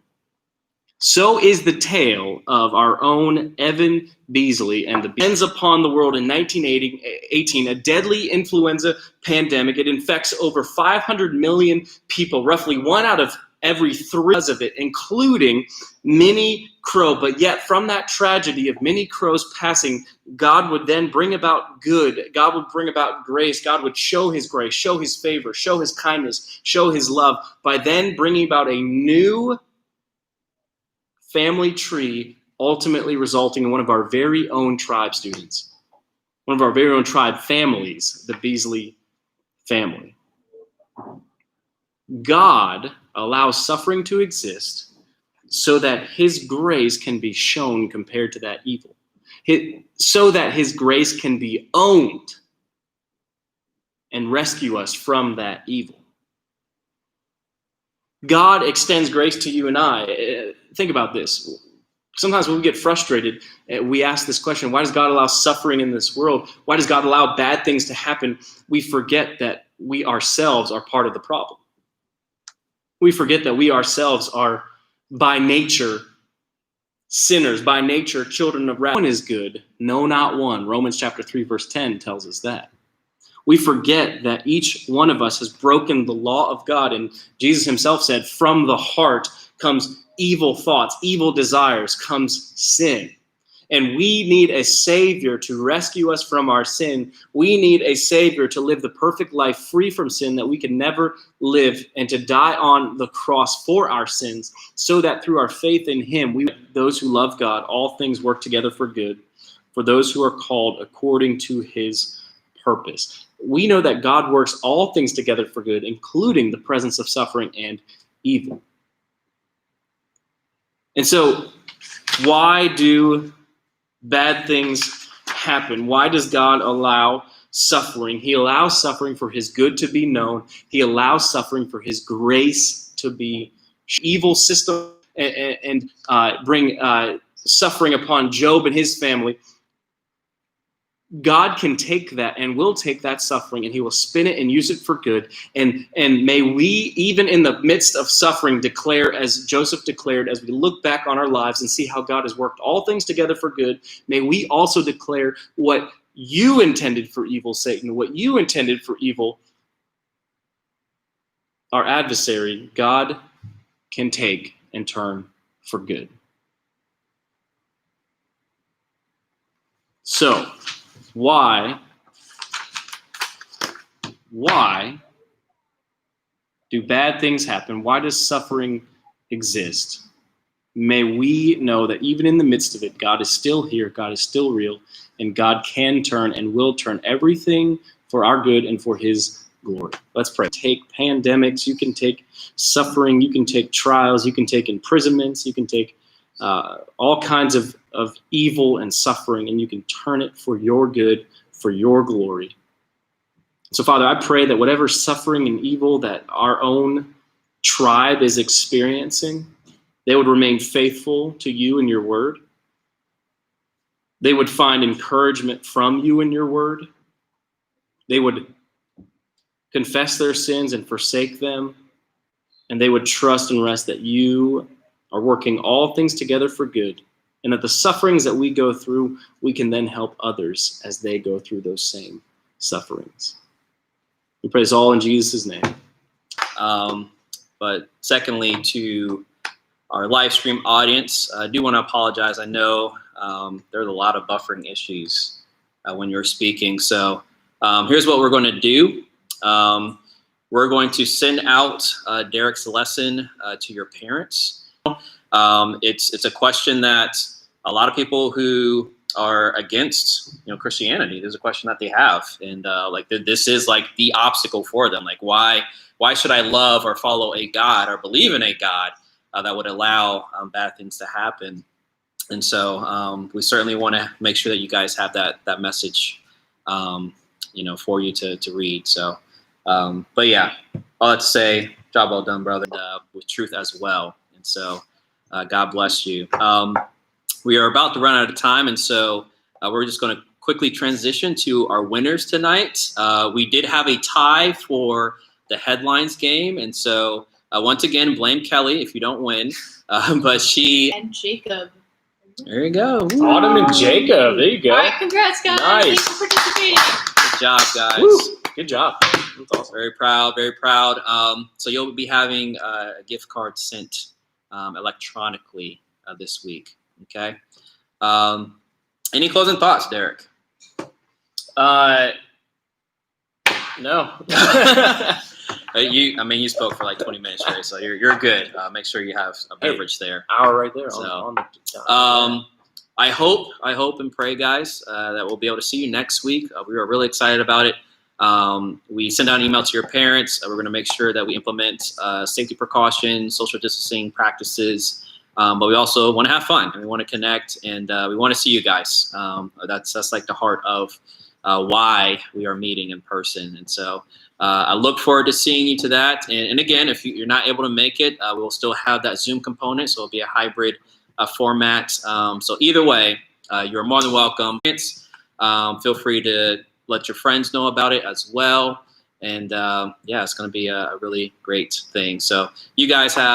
[SPEAKER 1] So is the tale of our own Evan Beasley and the ends upon the world in 1918, a deadly influenza pandemic. It infects over 500 million people, roughly 1 out of every 3 of it, including Minnie Crowe. But yet from that tragedy of Minnie Crowe's passing, God would then bring about good. God would bring about grace. God would show his grace, show his favor, show his kindness, show his love by then bringing about a new family tree, ultimately resulting in one of our very own tribe students, one of our very own tribe families, the Beasley family. God allows suffering to exist so that his grace can be shown compared to that evil, so that his grace can be owned and rescue us from that evil. God extends grace to you and I. Think about this. Sometimes when we get frustrated, we ask this question, why does God allow suffering in this world? Why does God allow bad things to happen? We forget that we ourselves are part of the problem. We forget that we ourselves are by nature sinners, by nature children of wrath. No one is good, no, not one. Romans chapter 3, verse 10 tells us that. We forget that each one of us has broken the law of God, and Jesus himself said, from the heart comes evil thoughts, evil desires, comes sin. And we need a Savior to rescue us from our sin. We need a Savior to live the perfect life free from sin that we can never live, and to die on the cross for our sins, so that through our faith in him, those who love God, all things work together for good, for those who are called according to his purpose. We know that God works all things together for good, including the presence of suffering and evil. And so, why do bad things happen? Why does God allow suffering? He allows suffering for his good to be known. He allows suffering for his grace to be evil system and bring suffering upon Job and his family. God can take that and will take that suffering, and he will spin it and use it for good. And may we, even in the midst of suffering, declare, as Joseph declared, as we look back on our lives and see how God has worked all things together for good, may we also declare what you intended for evil, Satan, what you intended for evil, our adversary, God can take and turn for good. So, why do bad things happen? Why does suffering exist? may we know that even in the midst of it, God is still here, God is still real, and God can turn and will turn everything for our good and for his glory. Let's pray. Take pandemics, you can take suffering, you can take trials, you can take imprisonments, you can take all kinds of evil and suffering, and you can turn it for your good, for your glory. So, Father, I pray that whatever suffering and evil that our own tribe is experiencing, they would remain faithful to you and your word. They would find encouragement from you and your word. They would confess their sins and forsake them. And they would trust and rest that you are working all things together for good. And that the sufferings that we go through, we can then help others as they go through those same sufferings. We pray this all in Jesus' name.
[SPEAKER 2] But secondly, to our live stream audience, I do want to apologize. I know there's a lot of buffering issues when you're speaking. So here's what we're going to do. We're going to send out Derek's lesson to your parents. It's a question that a lot of people who are against Christianity, there's a question that they have, and this is like the obstacle for them. Like, why should I love or follow a God or believe in a God that would allow bad things to happen? And so we certainly want to make sure that you guys have that message, for you to read. So, but yeah, all that to say, job well done, brother, with truth as well. And so, God bless you. We are about to run out of time, and so we're just going to quickly transition to our winners tonight. We did have a tie for the headlines game, and so once again, blame Kelly if you don't win. But she
[SPEAKER 3] and Jacob.
[SPEAKER 2] There you go.
[SPEAKER 1] Woo. Autumn and Jacob. There you go.
[SPEAKER 3] All right, congrats, guys.
[SPEAKER 1] Nice.
[SPEAKER 3] Thanks for participating.
[SPEAKER 2] Good job, guys.
[SPEAKER 1] Woo. Good job. That's awesome.
[SPEAKER 2] Very proud, very proud. So you'll be having a gift card sent electronically this week. Okay. Any closing thoughts, Derek?
[SPEAKER 1] No.
[SPEAKER 2] You spoke for like 20 minutes, Sherry, so you're good. Make sure you have a beverage there.
[SPEAKER 1] Hour right there.
[SPEAKER 2] So, I hope and pray, guys, that we'll be able to see you next week. We are really excited about it. We send out an email to your parents. We're going to make sure that we implement safety precautions, social distancing practices, but we also want to have fun and we want to connect, and we want to see you guys. That's like the heart of why we are meeting in person. And so I look forward to seeing you to that. And again, if you're not able to make it, we'll still have that Zoom component. So it'll be a hybrid format. So either way, you're more than welcome. Feel free to let your friends know about it as well. And it's going to be a really great thing. So you guys have